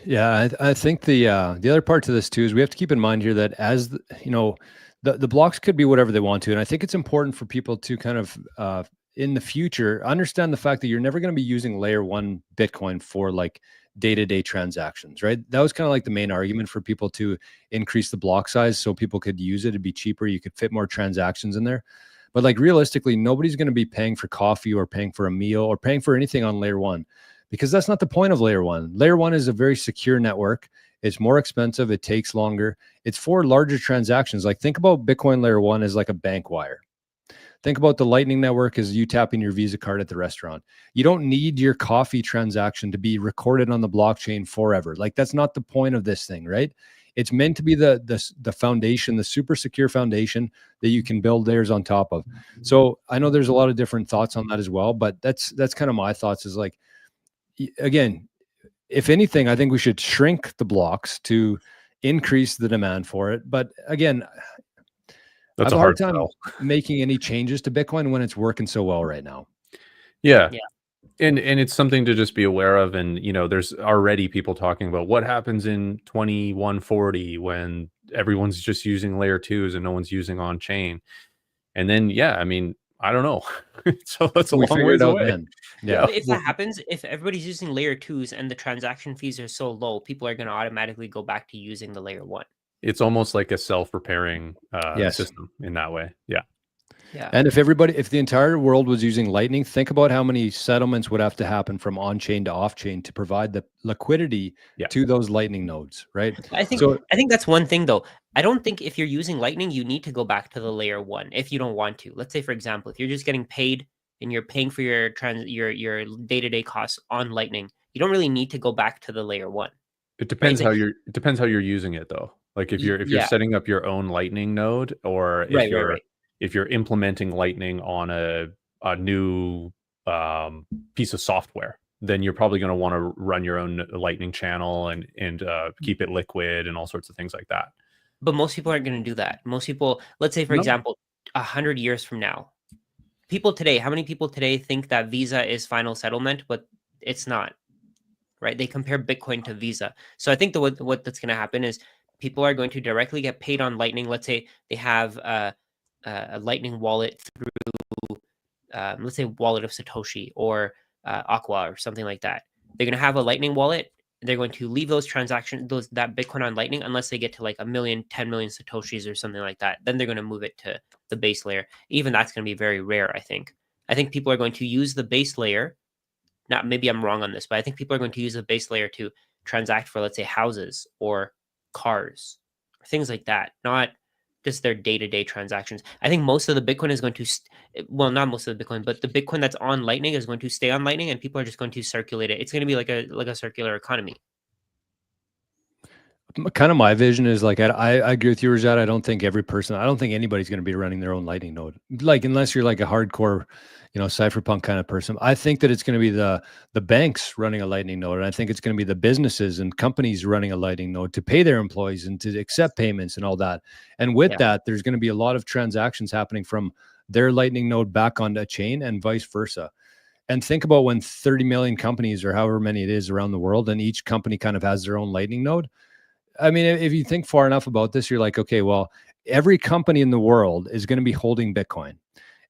Speaker 1: Yeah, I think the other part to this too is we have to keep in mind here that as the blocks could be whatever they want to, and I think it's important for people to kind of in the future understand the fact that you're never going to be using layer one Bitcoin for like day-to-day transactions, right? That was kind of like the main argument for people to increase the block size so people could use it. It'd be cheaper. You could fit more transactions in there. But like realistically, nobody's going to be paying for coffee or paying for a meal or paying for anything on layer one, because that's not the point of layer one. Layer one is a very secure network. It's more expensive. It takes longer. It's for larger transactions. Like, think about Bitcoin layer one as like a bank wire. Think about the Lightning Network as you tapping your Visa card at the restaurant. You don't need your coffee transaction to be recorded on the blockchain forever. Like, that's not the point of this thing, right? It's meant to be the foundation, the super secure foundation that you can build layers on top of. So I know there's a lot of different thoughts on that as well, but that's kind of my thoughts, is like, again, if anything, I think we should shrink the blocks to increase the demand for it. But again,
Speaker 3: That's
Speaker 1: I have
Speaker 3: a
Speaker 1: a hard
Speaker 3: hard
Speaker 1: time
Speaker 3: sell.
Speaker 1: making any changes to Bitcoin when it's working so well right now.
Speaker 3: Yeah.
Speaker 2: Yeah.
Speaker 3: And it's something to just be aware of. And, there's already people talking about what happens in 2140 when everyone's just using layer twos and no one's using on chain. And then, yeah, I mean, I don't know. So that's a
Speaker 1: We
Speaker 3: long
Speaker 1: figure
Speaker 3: ways
Speaker 1: it out
Speaker 3: away.
Speaker 1: then. Yeah.
Speaker 2: But if that happens, if everybody's using layer twos and the transaction fees are so low, people are going to automatically go back to using the layer one.
Speaker 3: It's almost like a self-repairing
Speaker 1: Yes.
Speaker 3: system in that way. Yeah.
Speaker 2: Yeah.
Speaker 1: And if the entire world was using Lightning, think about how many settlements would have to happen from on-chain to off-chain to provide the liquidity to those Lightning nodes, right?
Speaker 2: I think that's one thing though. I don't think if you're using Lightning, you need to go back to the layer one if you don't want to. Let's say, for example, if you're just getting paid and you're paying for your day-to-day costs on Lightning, you don't really need to go back to the layer one.
Speaker 3: It depends how you're using it though. Like if you're setting up your own Lightning node, or if you're implementing Lightning on a new piece of software, then you're probably going to want to run your own Lightning channel and keep it liquid and all sorts of things like that.
Speaker 2: But most people aren't going to do that. Most people, let's say, for example, 100 years from now, how many people today think that Visa is final settlement, but it's not, right? They compare Bitcoin to Visa. So I think what that's going to happen is people are going to directly get paid on Lightning. Let's say they have a Lightning wallet through, let's say, Wallet of Satoshi or Aqua or something like that. They're going to have a Lightning wallet. They're going to leave those transactions, that Bitcoin on Lightning, unless they get to like 1 million, 10 million Satoshis or something like that. Then they're going to move it to the base layer. Even that's going to be very rare, I think. I think people are going to use the base layer not, maybe I'm wrong on this, but I think people are going to use the base layer to transact for, let's say, houses or cars, things like that, not just their day-to-day transactions. I think most of the Bitcoin is going to, well, not most of the Bitcoin, but the Bitcoin that's on Lightning is going to stay on Lightning, and people are just going to circulate it. It's going to be like a circular economy.
Speaker 1: Kind of my vision is like, I agree with you, Rajat. I don't think anybody's going to be running their own Lightning node, like unless you're like a hardcore, cypherpunk kind of person. I think that it's going to be the banks running a Lightning node, and I think it's going to be the businesses and companies running a Lightning node to pay their employees and to accept payments and all that. And with that, there's going to be a lot of transactions happening from their Lightning node back onto a chain and vice versa. And think about when 30 million companies or however many it is around the world, and each company kind of has their own Lightning node. I mean, if you think far enough about this, you're like, okay, well, every company in the world is going to be holding Bitcoin.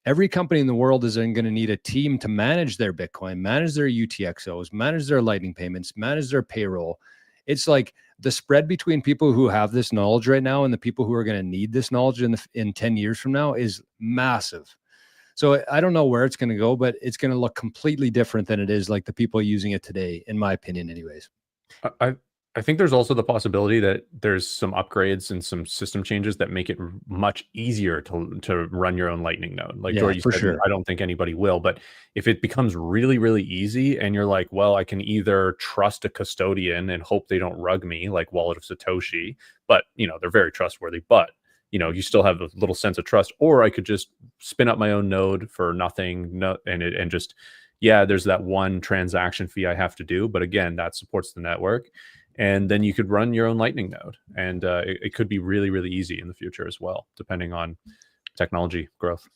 Speaker 1: Every company in the world is going to need a team to manage their Bitcoin, manage their UTXOs, manage their Lightning payments, manage their payroll. It's like the spread between people who have this knowledge right now and the people who are going to need this knowledge in 10 years from now is massive. So I don't know where it's going to go, but it's going to look completely different than it is like the people using it today, in my opinion, anyways.
Speaker 3: I think there's also the possibility that there's some upgrades and some system changes that make it much easier to run your own Lightning node. Like Jory, you said,
Speaker 1: sure.
Speaker 3: I don't think anybody will, but if it becomes really, really easy and you're like, well, I can either trust a custodian and hope they don't rug me like Wallet of Satoshi, but they're very trustworthy, but you still have a little sense of trust, or I could just spin up my own node for nothing, and just, there's that one transaction fee I have to do, but again, that supports the network. And then you could run your own Lightning node, and it could be really, really easy in the future as well, depending on technology growth.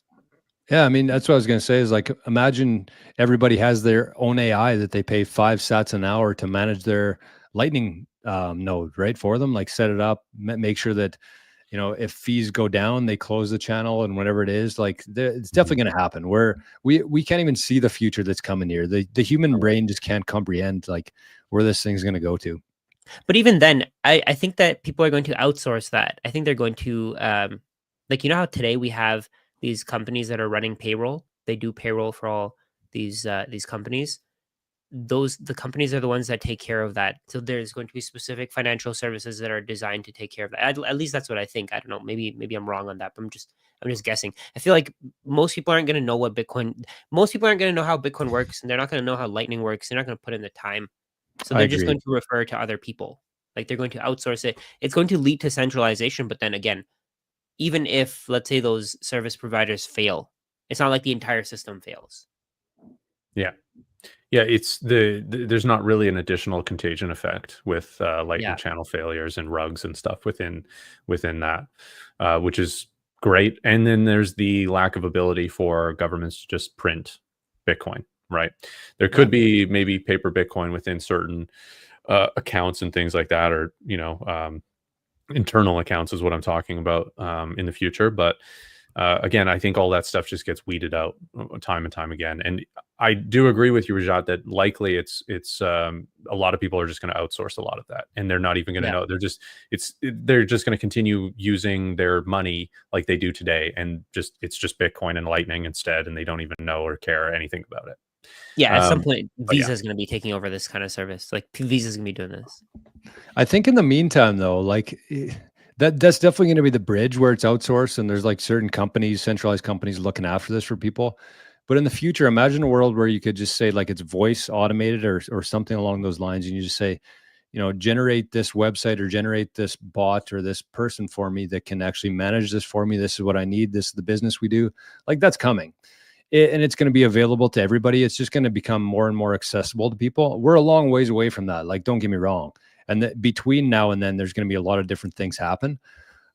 Speaker 1: Yeah, I mean, that's what I was going to say is like, imagine everybody has their own AI that they pay 5 sats an hour to manage their Lightning node, right, for them, like set it up, make sure that, if fees go down, they close the channel and whatever it is, like it's definitely going to happen where we can't even see the future that's coming here. The human brain just can't comprehend like where this thing's going to go to.
Speaker 2: But even then, I think that people are going to outsource that. I think they're going to, like, how today we have these companies that are running payroll. They do payroll for all these companies. The companies are the ones that take care of that. So there's going to be specific financial services that are designed to take care of that. At least that's what I think. I don't know. Maybe I'm wrong on that, but I'm just guessing. I feel like most people aren't going to know most people aren't going to know how Bitcoin works, and they're not going to know how Lightning works. They're not going to put in the time. So they're just going to refer to other people. Like they're going to outsource it. It's going to lead to centralization. But then again, even if, let's say, those service providers fail, it's not like the entire system fails.
Speaker 3: Yeah. It's there's not really an additional contagion effect with Lightning channel failures and rugs and stuff within that, which is great. And then there's the lack of ability for governments to just print Bitcoin. Right. There could be maybe paper Bitcoin within certain accounts and things like that, or, internal accounts is what I'm talking about in the future. But again, I think all that stuff just gets weeded out time and time again. And I do agree with you, Rajat, that likely it's a lot of people are just going to outsource a lot of that, and they're not even going to know. They're just going to continue using their money like they do today, and it's just Bitcoin and Lightning instead, and they don't even know or care anything about it.
Speaker 2: Yeah, at some point, Visa is going to be taking over this kind of service. Like Visa is going to be doing this.
Speaker 1: I think in the meantime, though, like that's definitely going to be the bridge where it's outsourced, and there's like certain companies, centralized companies, looking after this for people. But in the future, imagine a world where you could just say like it's voice automated or something along those lines, and you just say, generate this website or generate this bot or this person for me that can actually manage this for me. This is what I need. This is the business we do. Like that's coming. And it's going to be available to everybody. It's just going to become more and more accessible to people. We're a long ways away from that. Like, don't get me wrong. And between now and then, there's going to be a lot of different things happen.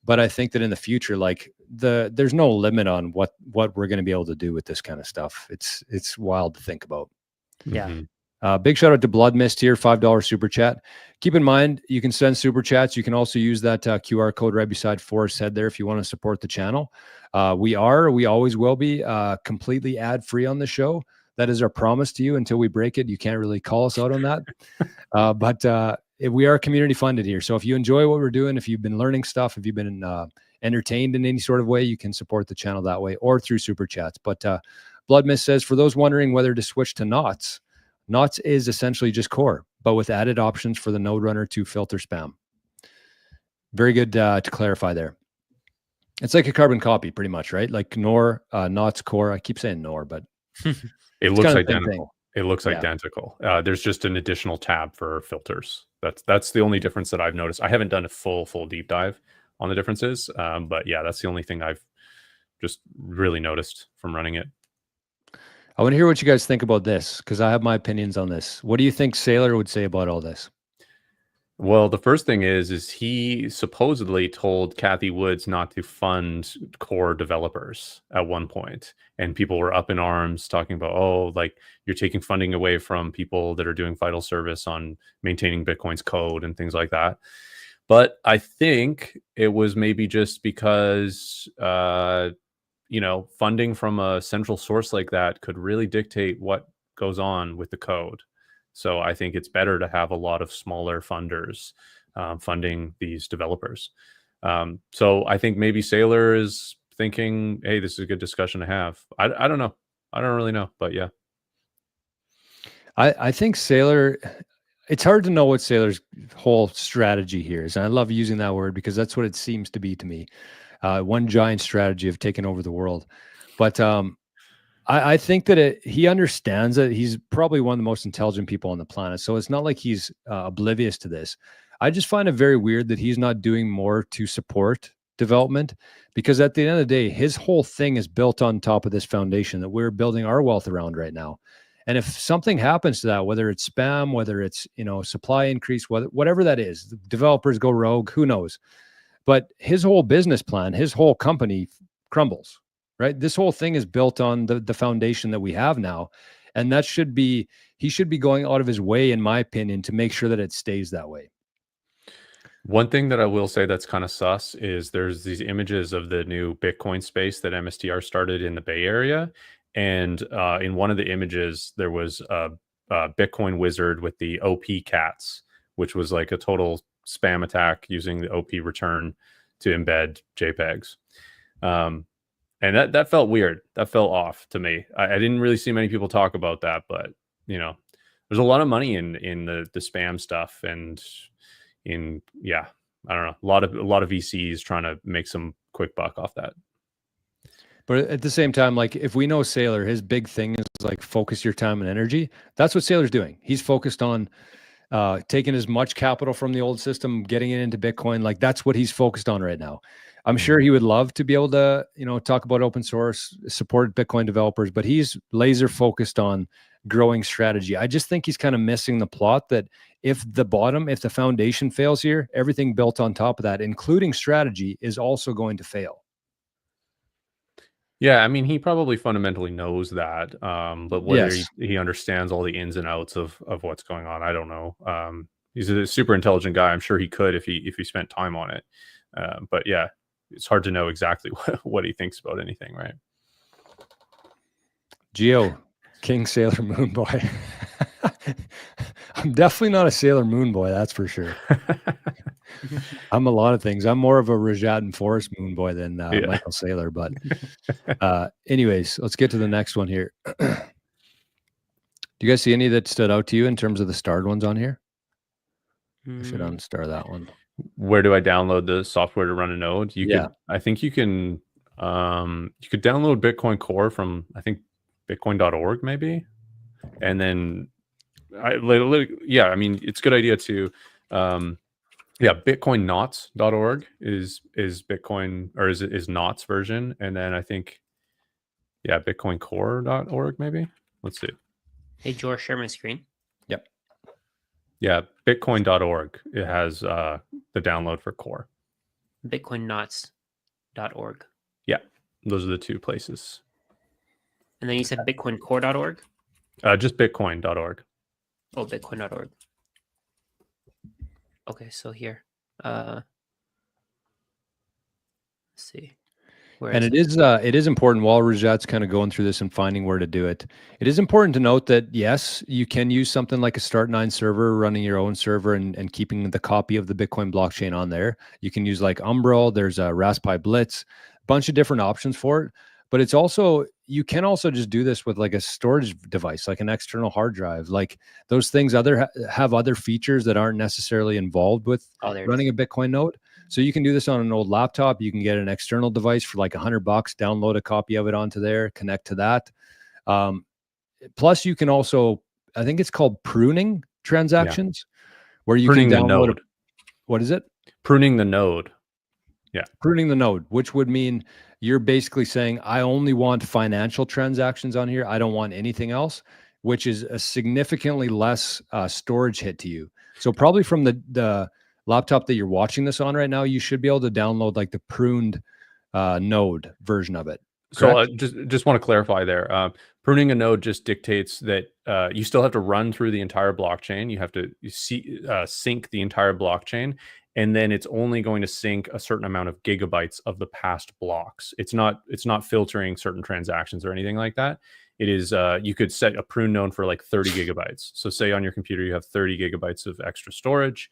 Speaker 1: But I think that in the future, like there's no limit on what we're going to be able to do with this kind of stuff. It's wild to think about.
Speaker 2: Yeah.
Speaker 1: Big shout out to Blood Mist here, $5 super chat. Keep in mind, you can send super chats. You can also use that QR code right beside Forrest's head there if you want to support the channel. We always will be completely ad free on the show. That is our promise to you until we break it. You can't really call us out on that. But we are community funded here. So if you enjoy what we're doing, if you've been learning stuff, if you've been entertained in any sort of way, you can support the channel that way or through super chats. But Blood Mist says, for those wondering whether to switch to knots, Knots is essentially just core, but with added options for the node runner to filter spam. Very good to clarify there. It's like a carbon copy, pretty much, right? Like Nor, Knots core. I keep saying Nor, but
Speaker 3: it looks
Speaker 1: kind of the same thing.
Speaker 3: identical. It looks
Speaker 1: Yeah.
Speaker 3: identical. There's just an additional tab for filters. That's the only difference that I've noticed. I haven't done a full deep dive on the differences, but yeah, that's the only thing I've just really noticed from running it.
Speaker 1: I want to hear what you guys think about this, because I have my opinions on this. What do you think Saylor would say about all this?
Speaker 3: Well, the first thing is he supposedly told Kathy Woods not to fund core developers at one point, and people were up in arms talking about, oh, like you're taking funding away from people that are doing vital service on maintaining Bitcoin's code and things like that. But I think it was maybe just because funding from a central source like that could really dictate what goes on with the code. So I think it's better to have a lot of smaller funders funding these developers. So I think maybe Saylor is thinking, hey, this is a good discussion to have. I don't know. I don't really know, but yeah.
Speaker 1: I think Saylor, it's hard to know what Saylor's whole strategy here is. And I love using that word because that's what it seems to be to me. One giant strategy of taking over the world. But I think that he understands that he's probably one of the most intelligent people on the planet. So it's not like he's oblivious to this. I just find it very weird that he's not doing more to support development, because at the end of the day, his whole thing is built on top of this foundation that we're building our wealth around right now. And if something happens to that, whether it's spam, whether it's, supply increase, whatever that is, developers go rogue, who knows? But his whole business plan, his whole company crumbles. Right. This whole thing is built on the foundation that we have now. And he should be going out of his way, in my opinion, to make sure that it stays that way.
Speaker 3: One thing that I will say that's kind of sus is there's these images of the new Bitcoin space that MSTR started in the Bay Area. And in one of the images, there was a Bitcoin wizard with the OP cats, which was like a total spam attack using the OP return to embed JPEGs. And that felt weird. That felt off to me. I didn't really see many people talk about that, but there's a lot of money in the spam stuff, and I don't know, a lot of VCs trying to make some quick buck off that.
Speaker 1: But at the same time, like if we know Saylor, his big thing is like focus your time and energy. That's what Saylor's doing. He's focused on taking as much capital from the old system, getting it into Bitcoin. Like that's what he's focused on right now. I'm sure he would love to be able to, talk about open source, support Bitcoin developers, but he's laser focused on growing strategy. I just think he's kind of missing the plot that if the foundation fails here, everything built on top of that, including strategy, is also going to fail.
Speaker 3: Yeah, I mean, he probably fundamentally knows that, but whether he understands all the ins and outs of what's going on, I don't know. He's a super intelligent guy. I'm sure he could if he spent time on it. But yeah, it's hard to know exactly what he thinks about anything, right?
Speaker 1: Geo, King Sailor Moon Boy. I'm definitely not a Sailor Moon Boy, that's for sure. I'm a lot of things. I'm more of a Rajat and Forrest Moon Boy than Michael Saylor. But anyways, let's get to the next one here. Do you guys see any that stood out to you in terms of the starred ones on here? I should unstar that one.
Speaker 3: Where do I download the software to run a node? I think you can you could download Bitcoin Core from, I think, bitcoin.org maybe. And then I mean, it's a good idea to bitcoinknots.org is Bitcoin, or is Knots version. And then I think bitcoincore.org maybe. Let's see.
Speaker 2: Hey George, share my screen.
Speaker 1: Yep.
Speaker 3: Yeah, bitcoin.org. It has the download for Core.
Speaker 2: Bitcoinknots.org.
Speaker 3: Yeah, those are the two places.
Speaker 2: And then you said bitcoincore.org?
Speaker 3: Just bitcoin.org.
Speaker 2: Oh, bitcoin.org. Okay, so here. Let's see.
Speaker 1: And it is important, while Rajat's kind of going through this and finding where to do it, it is important to note that, yes, you can use something like a Start9 server, running your own server and keeping the copy of the Bitcoin blockchain on there. You can use like Umbrel. There's a Raspberry Blitz, a bunch of different options for it. but it's also, you can also just do this with like a storage device, like an external hard drive. Like those things have other features that aren't necessarily involved with running a Bitcoin node. So you can do this on an old laptop. You can get an external device for like $100, download a copy of it onto there, connect to that. Plus you can also, I think it's called pruning transactions, where you
Speaker 3: Pruning
Speaker 1: can
Speaker 3: the
Speaker 1: download
Speaker 3: node.
Speaker 1: What is it?
Speaker 3: Pruning the node. Yeah.
Speaker 1: Pruning the node, which would mean you're basically saying, I only want financial transactions on here. I don't want anything else, which is a significantly less storage hit to you. So probably from the laptop that you're watching this on right now, you should be able to download like the pruned node version of it.
Speaker 3: So just want to clarify there. Pruning a node just dictates that you still have to run through the entire blockchain. You have to sync the entire blockchain, and then it's only going to sync a certain amount of gigabytes of the past blocks. It's not filtering certain transactions or anything like that. It is you could set a prune node for like 30 gigabytes. So say on your computer you have 30 gigabytes of extra storage.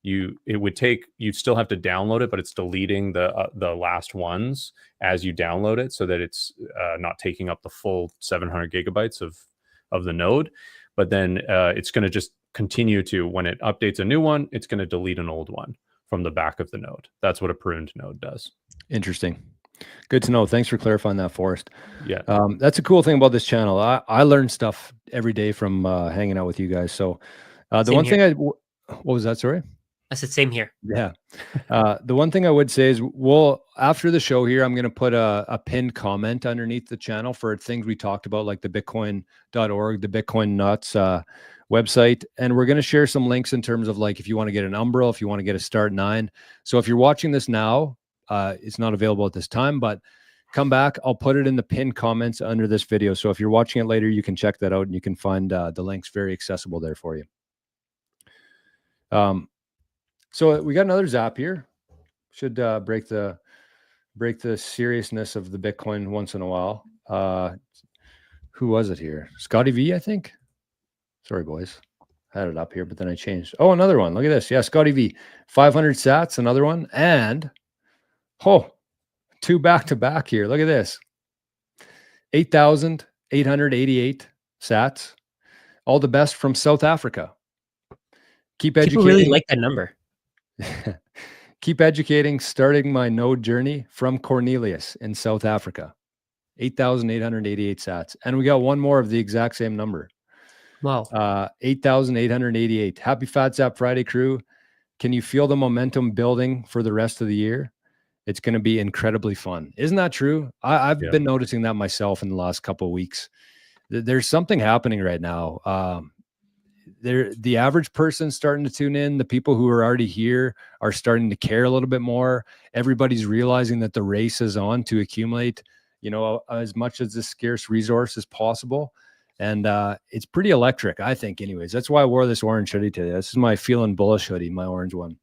Speaker 3: You'd still have to download it, but it's deleting the last ones as you download it, so that it's not taking up the full 700 gigabytes of the node. But then it's going to just continue to, when it updates a new one, it's going to delete an old one from the back of the node. That's what a pruned node does.
Speaker 1: Interesting. Good to know. Thanks for clarifying that, Forrest.
Speaker 3: Yeah.
Speaker 1: That's a cool thing about this channel. I learn stuff every day from hanging out with you guys. So the one thing what was that? Sorry?
Speaker 2: I said same here.
Speaker 1: Yeah. The one thing I would say is, after the show here, I'm going to put a pinned comment underneath the channel for things we talked about, like the bitcoin.org, the Bitcoin Nuts website. And we're going to share some links in terms of like, if you want to get an Umbrel, if you want to get a Start 9. So if you're watching this now, it's not available at this time, but come back. I'll put it in the pinned comments under this video. So if you're watching it later, you can check that out and you can find the links very accessible there for you. So we got another zap here. Should break the seriousness of the Bitcoin once in a while. Who was it here? Scotty V, I think. Sorry, boys. I had it up here, but then I changed. Oh, another one. Look at this. Yeah, Scotty V. 500 sats, another one. And, two back-to-back here. Look at this. 8,888 sats. All the best from South Africa. Keep educating.
Speaker 2: People really like that number.
Speaker 1: Keep educating, starting my node journey from Cornelius in South Africa. 8,888 sats. And we got one more of the exact same number.
Speaker 2: Wow.
Speaker 1: 8,888. Happy Fat Zap Friday, crew. Can you feel the momentum building for the rest of the year? It's going to be incredibly fun. Isn't that true? I've been noticing that myself in the last couple of weeks. There's something happening right now. The average person starting to tune in. The people who are already here are starting to care a little bit more. Everybody's realizing that the race is on to accumulate, as much as this scarce resource as possible. And it's pretty electric, I think, anyways. That's why I wore this orange hoodie today. This is my Feeling Bullish hoodie, my orange one.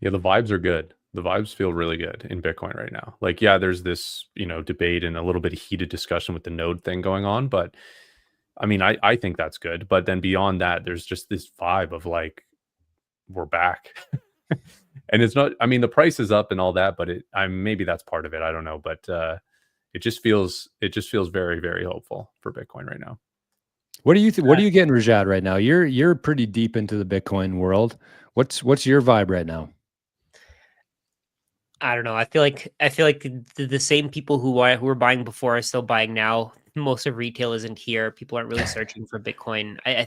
Speaker 3: Yeah, the vibes are good. The vibes feel really good in Bitcoin right now. Like, yeah, there's this, debate and a little bit of heated discussion with the node thing going on, but I mean, I think that's good. But then beyond that, there's just this vibe of like, we're back. And it's not, I mean, the price is up and all that, but maybe that's part of it. I don't know. But it just feels very, very hopeful for Bitcoin right now.
Speaker 1: What do you think? What are you getting, Rajat, right now? You're pretty deep into the Bitcoin world. What's your vibe right now?
Speaker 2: I don't know. I feel like the same people who were buying before are still buying now. Most of retail isn't here. People aren't really searching for Bitcoin. I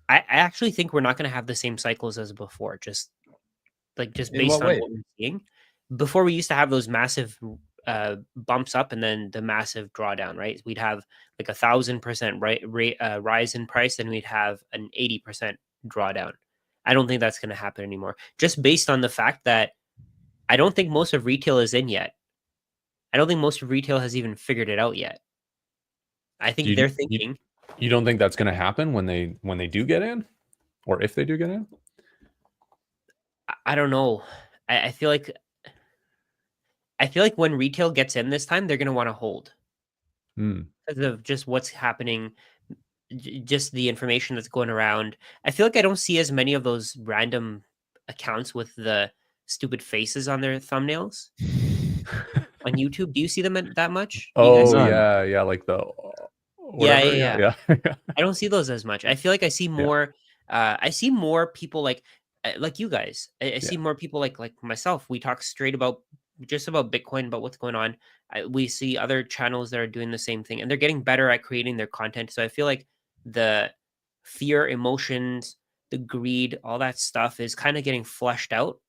Speaker 2: actually think we're not going to have the same cycles as before. Just based on what we're seeing. Before, we used to have those massive bumps up and then the massive drawdown. Right? We'd have like 1,000% rise in price, and we'd have an 80% drawdown. I don't think that's going to happen anymore. Just based on the fact that I don't think most of retail is in yet. I don't think most of retail has even figured it out yet. I think they're thinking.
Speaker 3: You don't think that's going to happen when they do get in, or if they do get in?
Speaker 2: I don't know. I feel like when retail gets in this time, they're going to want to hold because of just what's happening, just the information that's going around. I feel like I don't see as many of those random accounts with the stupid faces on their thumbnails. Like on YouTube. Do you see them that much? Do you guys
Speaker 3: Oh
Speaker 2: see them?
Speaker 3: yeah, like the
Speaker 2: Yeah,
Speaker 3: whatever.
Speaker 2: yeah.
Speaker 3: Yeah.
Speaker 2: I don't see those as much. I feel like I see more. I see more people like you guys. I see
Speaker 3: Yeah.
Speaker 2: more people like myself. We talk straight about just about Bitcoin, about what's going on. We see other channels that are doing the same thing, and they're getting better at creating their content. So I feel like the fear, emotions, the greed, all that stuff is kind of getting flushed out.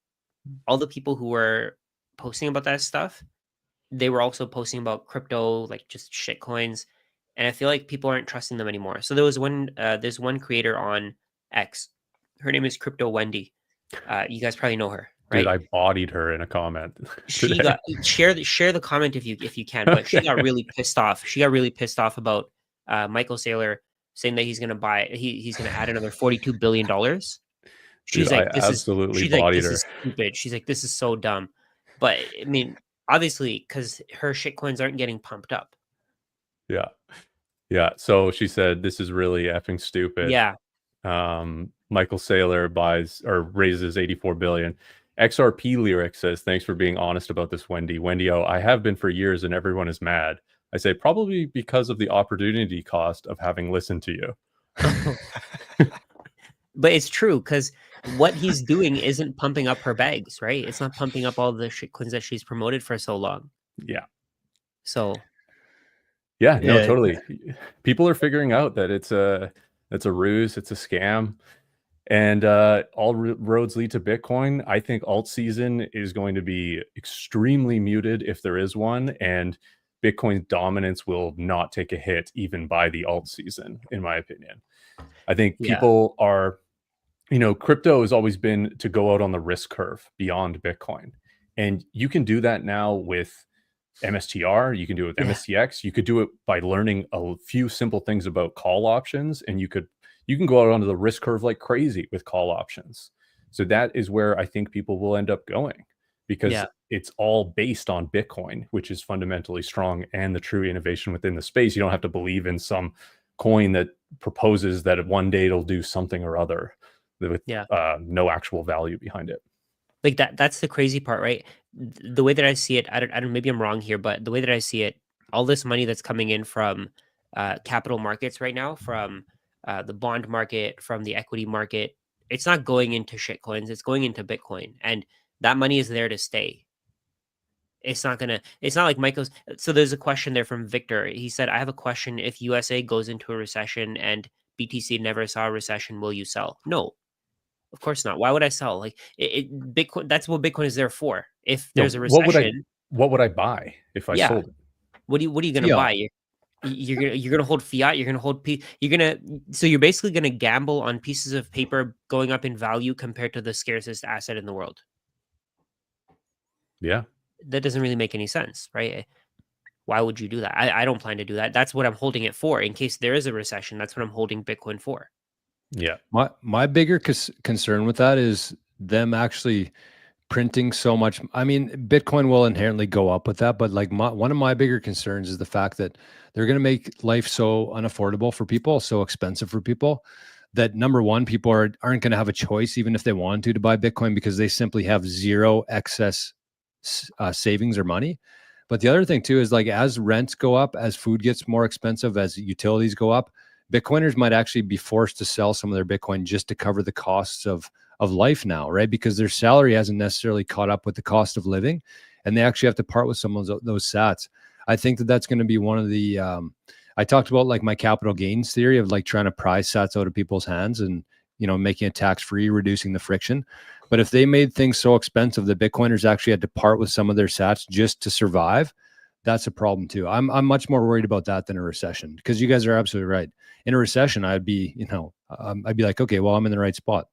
Speaker 2: All the people who were posting about that stuff, they were also posting about crypto, like just shit coins. And I feel like people aren't trusting them anymore. So there's one creator on X. Her name is Crypto Wendy. You guys probably know her,
Speaker 3: Dude,
Speaker 2: right?
Speaker 3: I bodied her in a comment
Speaker 2: She
Speaker 3: today.
Speaker 2: got share the comment if you can, but she got really pissed off. She got really pissed off about Michael Saylor saying that he's gonna add another $42 billion.
Speaker 3: Dude,
Speaker 2: She's
Speaker 3: I
Speaker 2: like,
Speaker 3: absolutely
Speaker 2: she's like,
Speaker 3: bodied
Speaker 2: this
Speaker 3: her.
Speaker 2: is stupid. She's like, this is so dumb. But I mean, obviously, because her shitcoins aren't getting pumped up.
Speaker 3: Yeah. Yeah. So she said, this is really effing stupid.
Speaker 2: Yeah.
Speaker 3: Michael Saylor buys or raises 84 billion. XRP Lyric says, thanks for being honest about this, Wendy. Wendy, I have been for years and everyone is mad. I say probably because of the opportunity cost of having listened to you.
Speaker 2: But it's true because what he's doing isn't pumping up her bags, right? It's not pumping up all the shitcoins that she's promoted for so long.
Speaker 3: Yeah.
Speaker 2: So
Speaker 3: Yeah, no,
Speaker 1: Yeah.
Speaker 3: totally. People are figuring out that it's a ruse, it's a scam, and all roads lead to Bitcoin. I think alt season is going to be extremely muted if there is one, and Bitcoin's dominance will not take a hit even by the alt season, in my opinion. I think
Speaker 2: yeah,
Speaker 3: people are, crypto has always been to go out on the risk curve beyond Bitcoin, and you can do that now with MSTR, you can do it with
Speaker 2: Yeah.
Speaker 3: MSTX. You could do it by learning a few simple things about call options, and you can go out onto the risk curve like crazy with call options. So that is where I think people will end up going, because
Speaker 2: Yeah.
Speaker 3: it's all based on Bitcoin, which is fundamentally strong and the true innovation within the space. You don't have to believe in some coin that proposes that one day it'll do something or other with no actual value behind it.
Speaker 2: like that's the crazy part, right? The way that I see it, I don't maybe I'm wrong here, but the way that I see it, all this money that's coming in from capital markets right now, from the bond market, from the equity market, it's not going into shitcoins, it's going into Bitcoin. And that money is there to stay. It's not like Michael's. So there's a question there from Victor. He said, I have a question. If USA goes into a recession and BTC never saw a recession, will you sell? No, of course not. Why would I sell? Like Bitcoin, that's what Bitcoin is there for. If
Speaker 3: No,
Speaker 2: there's a recession,
Speaker 3: what would I buy if I
Speaker 2: yeah.
Speaker 3: sold it?
Speaker 2: What are you gonna
Speaker 1: Fiat.
Speaker 2: buy? You're gonna hold fiat. You're gonna hold so you're basically gonna gamble on pieces of paper going up in value compared to the scarcest asset in the world.
Speaker 3: Yeah.
Speaker 2: That doesn't really make any sense, right? Why would you do that? I don't plan to do that. That's what I'm holding it for. In case there is a recession, that's what I'm holding Bitcoin for.
Speaker 3: Yeah.
Speaker 1: My bigger concern with that is them actually printing so much. I mean, Bitcoin will inherently go up with that, but like one of my bigger concerns is the fact that they're going to make life so unaffordable for people, so expensive for people, that number one, people aren't going to have a choice, even if they want to buy Bitcoin, because they simply have zero excess savings or money. But the other thing too is, like, as rents go up, as food gets more expensive, as utilities go up, Bitcoiners might actually be forced to sell some of their Bitcoin just to cover the costs of life now, right? Because their salary hasn't necessarily caught up with the cost of living, and they actually have to part with some of those sats. I think that that's going to be one of the. I talked about like my capital gains theory of like trying to pry sats out of people's hands and making it tax free, reducing the friction. But if they made things so expensive that Bitcoiners actually had to part with some of their sats just to survive, that's a problem too. I'm much more worried about that than a recession, because you guys are absolutely right. In a recession, I'd be like, okay, well, I'm in the right spot.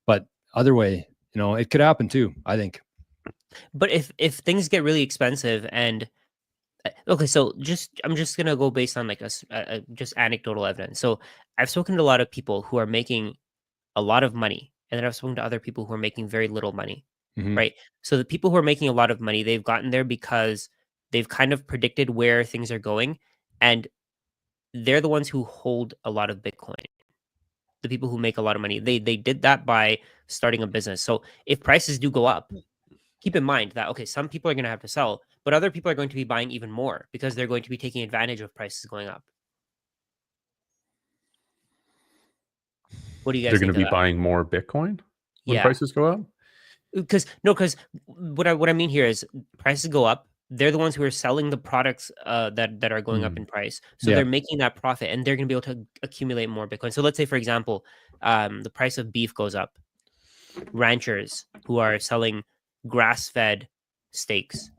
Speaker 1: But other way, it could happen too, I think.
Speaker 2: But if things get really expensive and okay, so I'm just gonna go based on like a just anecdotal evidence. So I've spoken to a lot of people who are making a lot of money, and then I've spoken to other people who are making very little money,
Speaker 1: Mhm.
Speaker 2: right? So the people who are making a lot of money, they've gotten there because they've kind of predicted where things are going, and they're the ones who hold a lot of Bitcoin. The people who make a lot of money, they did that by starting a business. So if prices do go up, keep in mind that, okay, some people are going to have to sell, but other people are going to be buying even more because they're going to be taking advantage of prices going up. What do you
Speaker 3: They're
Speaker 2: guys
Speaker 3: going to
Speaker 2: think of
Speaker 3: be
Speaker 2: that?
Speaker 3: buying more Bitcoin when
Speaker 2: Yeah,
Speaker 3: prices go up.
Speaker 2: because what I mean here is prices go up. They're the ones who are selling the products that are going up in price, so
Speaker 1: Yeah.
Speaker 2: they're making that profit, and they're going to be able to accumulate more Bitcoin. So let's say, for example, the price of beef goes up. Ranchers who are selling grass-fed steaks,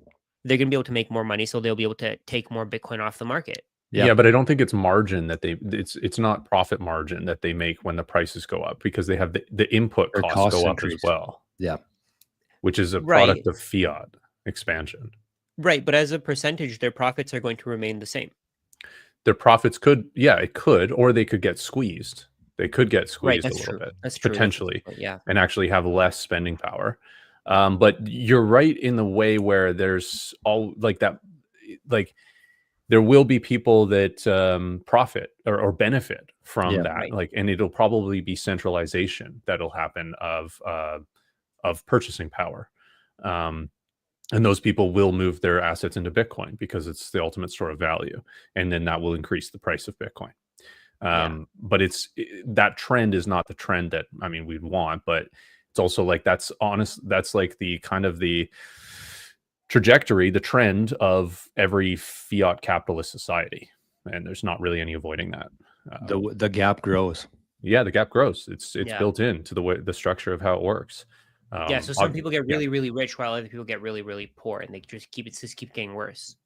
Speaker 2: they're going to be able to make more money, so they'll be able to take more Bitcoin off the market.
Speaker 3: Yeah, but I don't think it's margin that it's not profit margin that they make when the prices go up, because they have the input
Speaker 1: Their
Speaker 3: costs
Speaker 1: costs
Speaker 3: go up as
Speaker 1: increase.
Speaker 3: well.
Speaker 1: Yeah.
Speaker 3: Which is a
Speaker 2: Right.
Speaker 3: product of fiat expansion.
Speaker 2: Right, but as a percentage, their profits are going to remain the same.
Speaker 3: Their profits could, it could, or they could get squeezed. They could get
Speaker 2: Right,
Speaker 3: squeezed a
Speaker 2: that's
Speaker 3: little
Speaker 2: true.
Speaker 3: bit,
Speaker 2: That's true.
Speaker 3: potentially,
Speaker 2: Yeah.
Speaker 3: and actually have less spending power. But you're right in the way where there's all like that, like there will be people that profit or benefit from that,
Speaker 2: Right.
Speaker 3: like, and it'll probably be centralization that'll happen of purchasing power. And those people will move their assets into Bitcoin because it's the ultimate store of value, and then that will increase the price of Bitcoin. But that trend is not the trend that, I mean, we'd want, but it's also like that's like the kind of the trajectory, the trend of every fiat capitalist society, and there's not really any avoiding that.
Speaker 1: The gap grows.
Speaker 3: Yeah, the gap grows. It's
Speaker 2: Yeah.
Speaker 3: built into the structure of how it works.
Speaker 2: So some people get really, really rich while other people get really, really poor, and they just keep getting worse.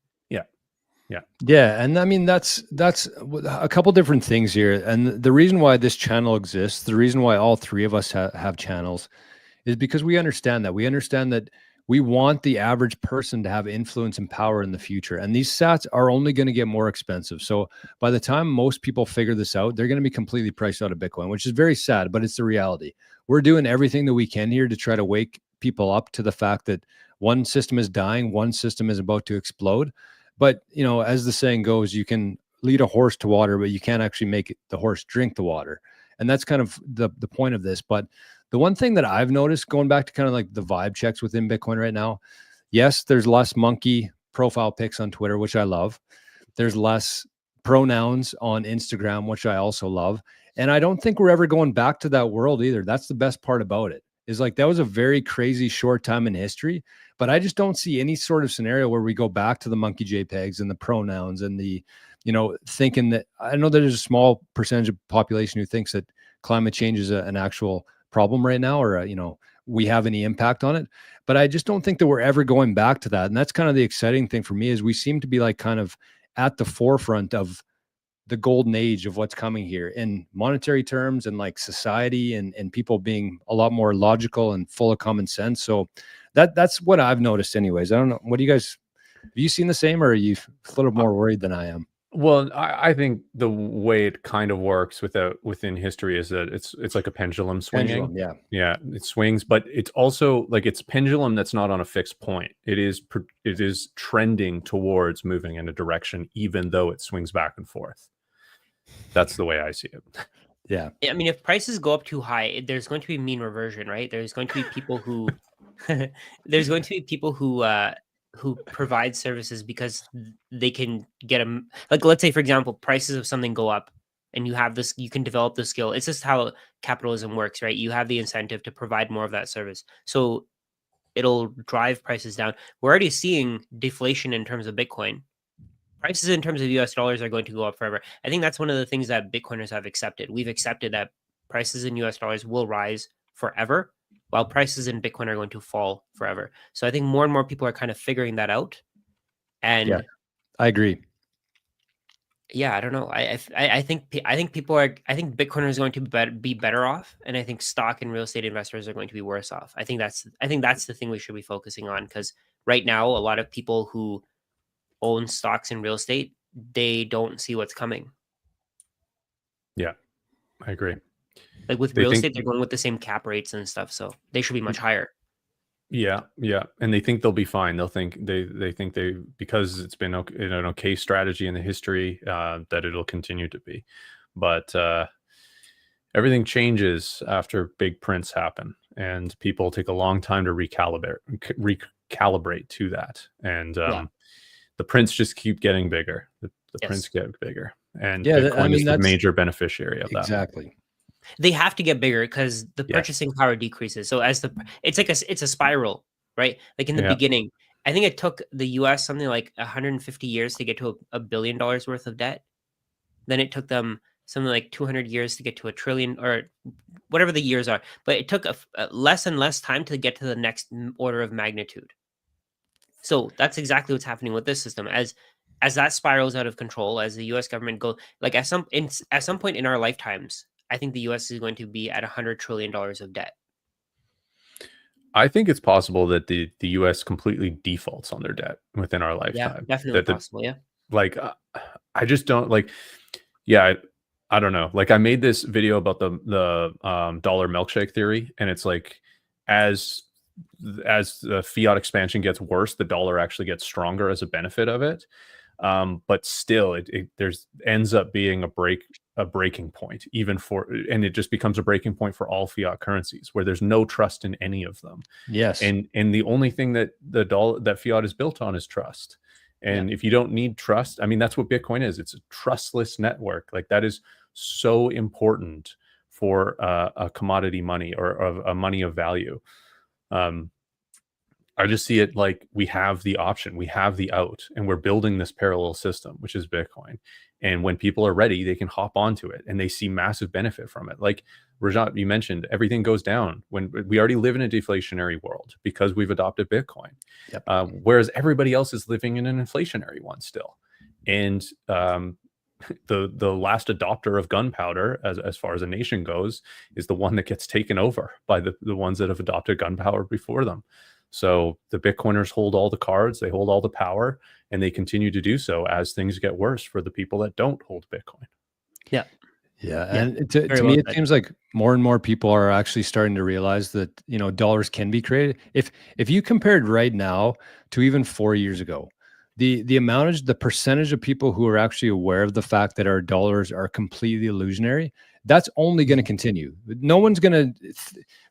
Speaker 1: Yeah, and I mean that's a couple different things here, and the reason why this channel exists, the reason why all three of us have channels, is because we understand that we want the average person to have influence and power in the future, and these sats are only going to get more expensive. So by the time most people figure this out, they're going to be completely priced out of Bitcoin, which is very sad, but it's the reality. We're doing everything that we can here to try to wake people up to the fact that one system is dying, one system is about to explode. But, you know, as the saying goes, you can lead a horse to water, but you can't actually make the horse drink the water. And that's kind of the point of this. But the one thing that I've noticed, going back to kind of like the vibe checks within Bitcoin right now, yes, there's less monkey profile pics on Twitter, which I love. There's less pronouns on Instagram, which I also love. And I don't think we're ever going back to that world either. That's the best part about it, is like that was a very crazy short time in history, but I just don't see any sort of scenario where we go back to the monkey JPEGs and the pronouns and the, you know, thinking that, I know there's a small percentage of population who thinks that climate change is an actual problem right now, or, you know, we have any impact on it. But I just don't think that we're ever going back to that. And that's kind of the exciting thing for me, is we seem to be like kind of at the forefront of the golden age of what's coming here in monetary terms, and like society, and people being a lot more logical and full of common sense. So that's what I've noticed anyways. I don't know. What do you guys, have you seen the same, or are you a little more worried than I am?
Speaker 3: Well, I think the way it kind of works within history is that it's like a pendulum swinging.
Speaker 1: Pendulum, yeah.
Speaker 3: Yeah, it swings, but it's also like it's pendulum that's not on a fixed point. It is trending towards moving in a direction, even though it swings back and forth. That's the way I see it.
Speaker 1: Yeah.
Speaker 2: I mean, if prices go up too high, there's going to be mean reversion, right? There's going to be people who who provide services because they can get them. Like, let's say, for example, prices of something go up, and you can develop the skill. It's just how capitalism works, right? You have the incentive to provide more of that service, so it'll drive prices down. We're already seeing deflation in terms of Bitcoin. Prices in terms of US dollars are going to go up forever. I think that's one of the things that Bitcoiners have accepted. We've accepted that prices in US dollars will rise forever, while prices in Bitcoin are going to fall forever. So I think more and more people are kind of figuring that out. And
Speaker 1: Yeah, I agree.
Speaker 2: I don't know. I think Bitcoiners are going to be better off, and I think stock and real estate investors are going to be worse off. I think that's the thing we should be focusing on, because right now a lot of people who own stocks in real estate, they don't see what's coming.
Speaker 3: Yeah, I agree.
Speaker 2: Like with real estate, they're going with the same cap rates and stuff, so they should be much higher.
Speaker 3: Yeah, and they think they'll be fine. They'll think they think because it's been an okay strategy in the history, that it'll continue to be. But everything changes after big prints happen, and people take a long time to recalibrate to that. And the prints just keep getting bigger. The prints get bigger, and Bitcoin is the major beneficiary of that.
Speaker 1: Exactly.
Speaker 2: They have to get bigger because the purchasing power decreases. So as it's a spiral, right? Like in the beginning, I think it took the US something like 150 years to get to $1 billion worth of debt. Then it took them something like 200 years to get to $1 trillion, or whatever the years are. But it took a less and less time to get to the next order of magnitude. So that's exactly what's happening with this system. As that spirals out of control, as the US government like at some point in our lifetimes, I think the US is going to be at $100 trillion of debt.
Speaker 3: I think it's possible that the US completely defaults on their debt within our lifetime.
Speaker 2: Yeah, definitely possible. Yeah.
Speaker 3: Like, I just don't like, I don't know. Like, I made this video about the dollar milkshake theory, and it's like, as the fiat expansion gets worse, the dollar actually gets stronger as a benefit of it. But still, it ends up being a breaking point, and it just becomes a breaking point for all fiat currencies, where there's no trust in any of them.
Speaker 1: Yes.
Speaker 3: And the only thing that that fiat is built on is trust. And if you don't need trust, I mean, that's what Bitcoin is. It's a trustless network. Like, that is so important for a commodity money, or a money of value. I just see it like we have the option, we have the out, and we're building this parallel system, which is Bitcoin. And when people are ready, they can hop onto it, and they see massive benefit from it. Like Rajat, you mentioned, everything goes down when we already live in a deflationary world because we've adopted Bitcoin. Whereas everybody else is living in an inflationary one still. And the last adopter of gunpowder, as far as a nation goes, is the one that gets taken over by the ones that have adopted gunpowder before them. So the Bitcoiners hold all the cards, they hold all the power, and they continue to do so as things get worse for the people that don't hold Bitcoin.
Speaker 1: Yeah. And to me, it seems like more and more people are actually starting to realize that, dollars can be created. If you compared right now to even 4 years ago, the percentage of people who are actually aware of the fact that our dollars are completely illusionary, that's only going to continue. No one's going to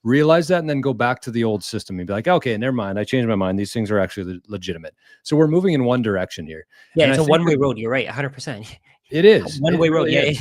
Speaker 1: realize that and then go back to the old system and be like, okay, never mind, I changed my mind. These things are actually legitimate. So we're moving in one direction here.
Speaker 2: Yeah, and it's a one-way road. You're right, 100%.
Speaker 1: It is.
Speaker 2: One-way road,
Speaker 1: really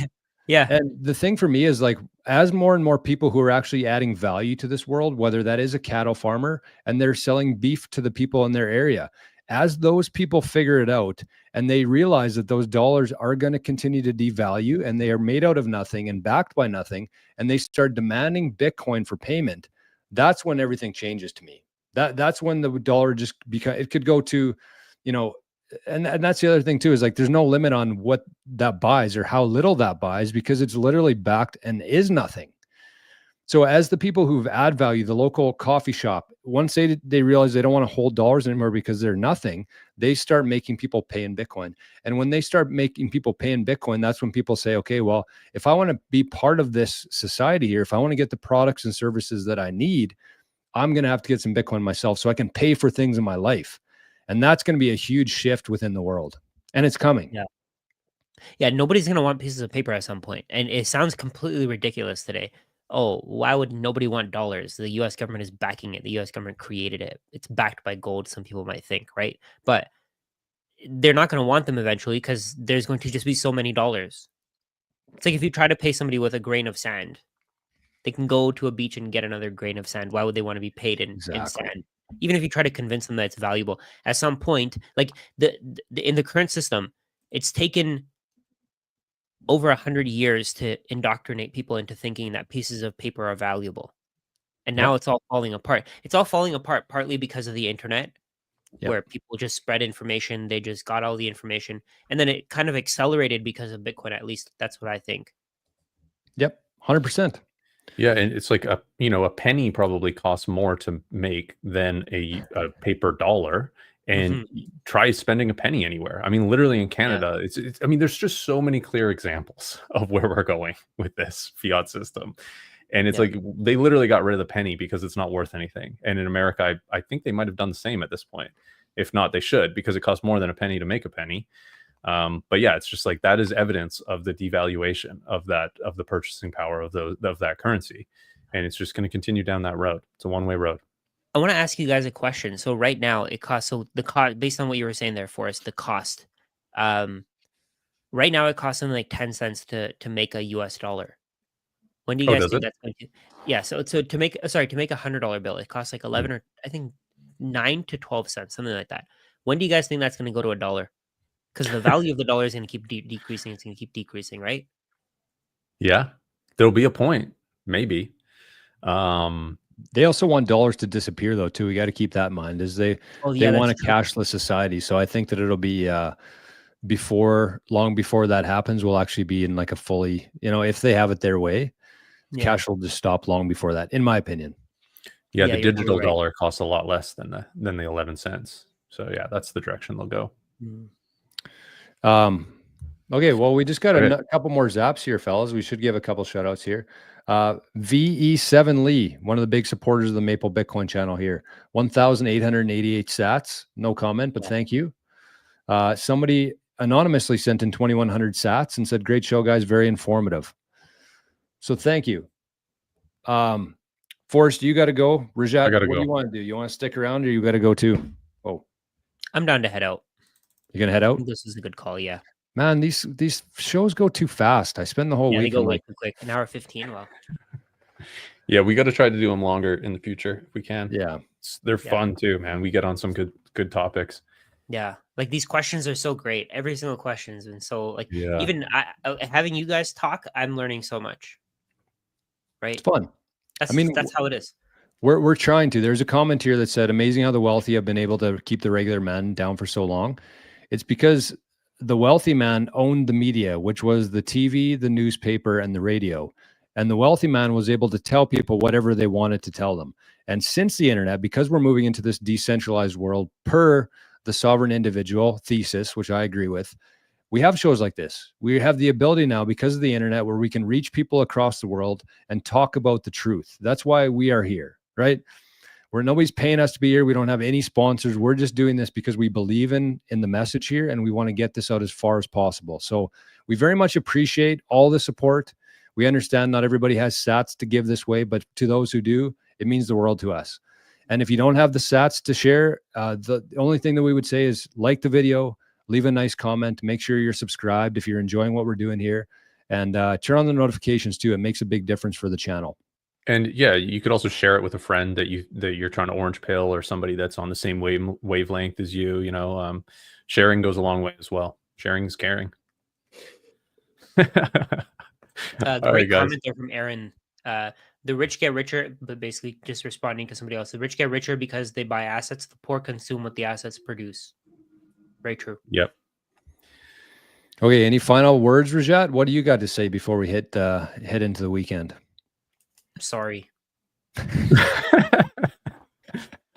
Speaker 2: yeah.
Speaker 1: And the thing for me is, like, as more and more people who are actually adding value to this world, whether that is a cattle farmer and they're selling beef to the people in their area, as those people figure it out and they realize that those dollars are going to continue to devalue and they are made out of nothing and backed by nothing, and they start demanding Bitcoin for payment, that's when everything changes to me. That's when the dollar just it could go to, and that's the other thing too, is like, there's no limit on what that buys or how little that buys, because it's literally backed and is nothing. So as the people who've add value, the local coffee shop, once they realize they don't want to hold dollars anymore because they're nothing, they start making people pay in Bitcoin. And when they start making people pay in Bitcoin, that's when people say, okay, well, if I want to be part of this society here, if I want to get the products and services that I need, I'm going to have to get some Bitcoin myself so I can pay for things in my life. And that's going to be a huge shift within the world. And it's coming.
Speaker 2: Yeah, nobody's going to want pieces of paper at some point. And it sounds completely ridiculous today. Oh, why would nobody want dollars? The US government is backing it. The US government created it. It's backed by gold, some people might think, right? But they're not going to want them eventually because there's going to just be so many dollars. It's like if you try to pay somebody with a grain of sand, they can go to a beach and get another grain of sand. Why would they want to be paid in sand? Even if you try to convince them that it's valuable, at some point, like in the current system, it's taken over 100 years to indoctrinate people into thinking that pieces of paper are valuable. And now it's all falling apart. It's all falling apart partly because of the internet, where people just spread information. They just got all the information. And then it kind of accelerated because of Bitcoin. At least that's what I think.
Speaker 1: Yep. 100%.
Speaker 3: Yeah. And it's like a penny probably costs more to make than a paper dollar. And try spending a penny anywhere. I mean, literally in Canada, it's I mean, there's just so many clear examples of where we're going with this fiat system. And it's like, they literally got rid of the penny because it's not worth anything. And in America, I think they might have done the same at this point. If not, they should, because it costs more than a penny to make a penny. But yeah, it's just like, that is evidence of the devaluation of the purchasing power of that currency. and it's just going to continue down that road. It's a one-way road.
Speaker 2: I want to ask you guys a question. So right now it costs, so the cost, based on what you were saying there, Forrest, the cost, right now it costs something like 10 cents to make a US dollar. When do you guys
Speaker 3: does
Speaker 2: think
Speaker 3: it?
Speaker 2: that's going to? Yeah. So to make a $100 bill, it costs like 11 or I think 9 to 12 cents, something like that. When do you guys think that's going to go to $1? Because the value of the dollar is going to keep decreasing. It's going to keep decreasing, right?
Speaker 3: Yeah, there'll be a point, maybe.
Speaker 1: They also want dollars to disappear, though, too. We got to keep that in mind. Is they want a cashless society. So I think that it'll be long before that happens. We'll actually be in like a fully, if they have it their way, cash will just stop long before that, in my opinion.
Speaker 3: Yeah, the digital dollar costs a lot less than the 11 cents. So yeah, that's the direction they'll go.
Speaker 1: Okay, well, we just got a couple more zaps here, fellas. We should give a couple shout outs here. VE7 Lee, one of the big supporters of the Maple Bitcoin channel here. 1,888 sats. No comment, but thank you. Somebody anonymously sent in 2,100 sats and said, great show, guys. Very informative. So thank you. Forrest, you got to go. Rajat, what do you want to do? You want to stick around or you got to go too? Oh,
Speaker 2: I'm down to head out.
Speaker 1: You're going to head out?
Speaker 2: This is a good call. Yeah.
Speaker 1: Man, these shows go too fast. I spend the whole week.
Speaker 2: They go way too quick. An hour 15. Well,
Speaker 3: yeah, we got to try to do them longer in the future if we can.
Speaker 1: Yeah,
Speaker 3: they're fun too, man. We get on some good topics.
Speaker 2: Yeah, like these questions are so great. Every single question's been so like. Even having you guys talk, I'm learning so much. Right,
Speaker 1: it's fun.
Speaker 2: That's how it is.
Speaker 1: We're trying to. There's a comment here that said, "Amazing how the wealthy have been able to keep the regular man down for so long." It's because the wealthy man owned the media, which was the TV, the newspaper, and the radio. And the wealthy man was able to tell people whatever they wanted to tell them. And since the internet, because we're moving into this decentralized world per the sovereign individual thesis, which I agree with, we have shows like this. We have the ability now, because of the internet, where we can reach people across the world and talk about the truth. That's why we are here, right? Where nobody's paying us to be here. We don't have any sponsors. We're just doing this because we believe in the message here, and we want to get this out as far as possible. So we very much appreciate all the support. We understand not everybody has sats to give this way, but to those who do, it means the world to us. And if you don't have the sats to share, the only thing that we would say is like the video, leave a nice comment, make sure you're subscribed if you're enjoying what we're doing here, and turn on the notifications too. It makes a big difference for the channel.
Speaker 3: And yeah, you could also share it with a friend that you're trying to orange pill, or somebody that's on the same wavelength as you. Sharing goes a long way as well. Sharing is caring.
Speaker 2: Great comment there from Aaron. The rich get richer, but basically just responding to somebody else. The rich get richer because they buy assets. The poor consume what the assets produce. Very true.
Speaker 3: Yep.
Speaker 1: Okay. Any final words, Rajat? What do you got to say before we head into the weekend?
Speaker 2: Sorry.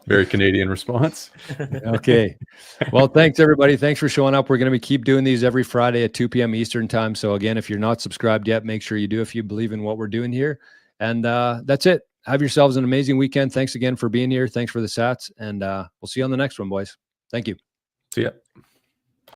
Speaker 3: Very Canadian response.
Speaker 1: Okay. Well, thanks everybody. Thanks for showing up. We're going to keep doing these every Friday at 2 p.m. Eastern time. So again, if you're not subscribed yet, make sure you do if you believe in what we're doing here. And that's it. Have yourselves an amazing weekend. Thanks again for being here. Thanks for the sats. And we'll see you on the next one, boys. Thank you.
Speaker 3: See ya.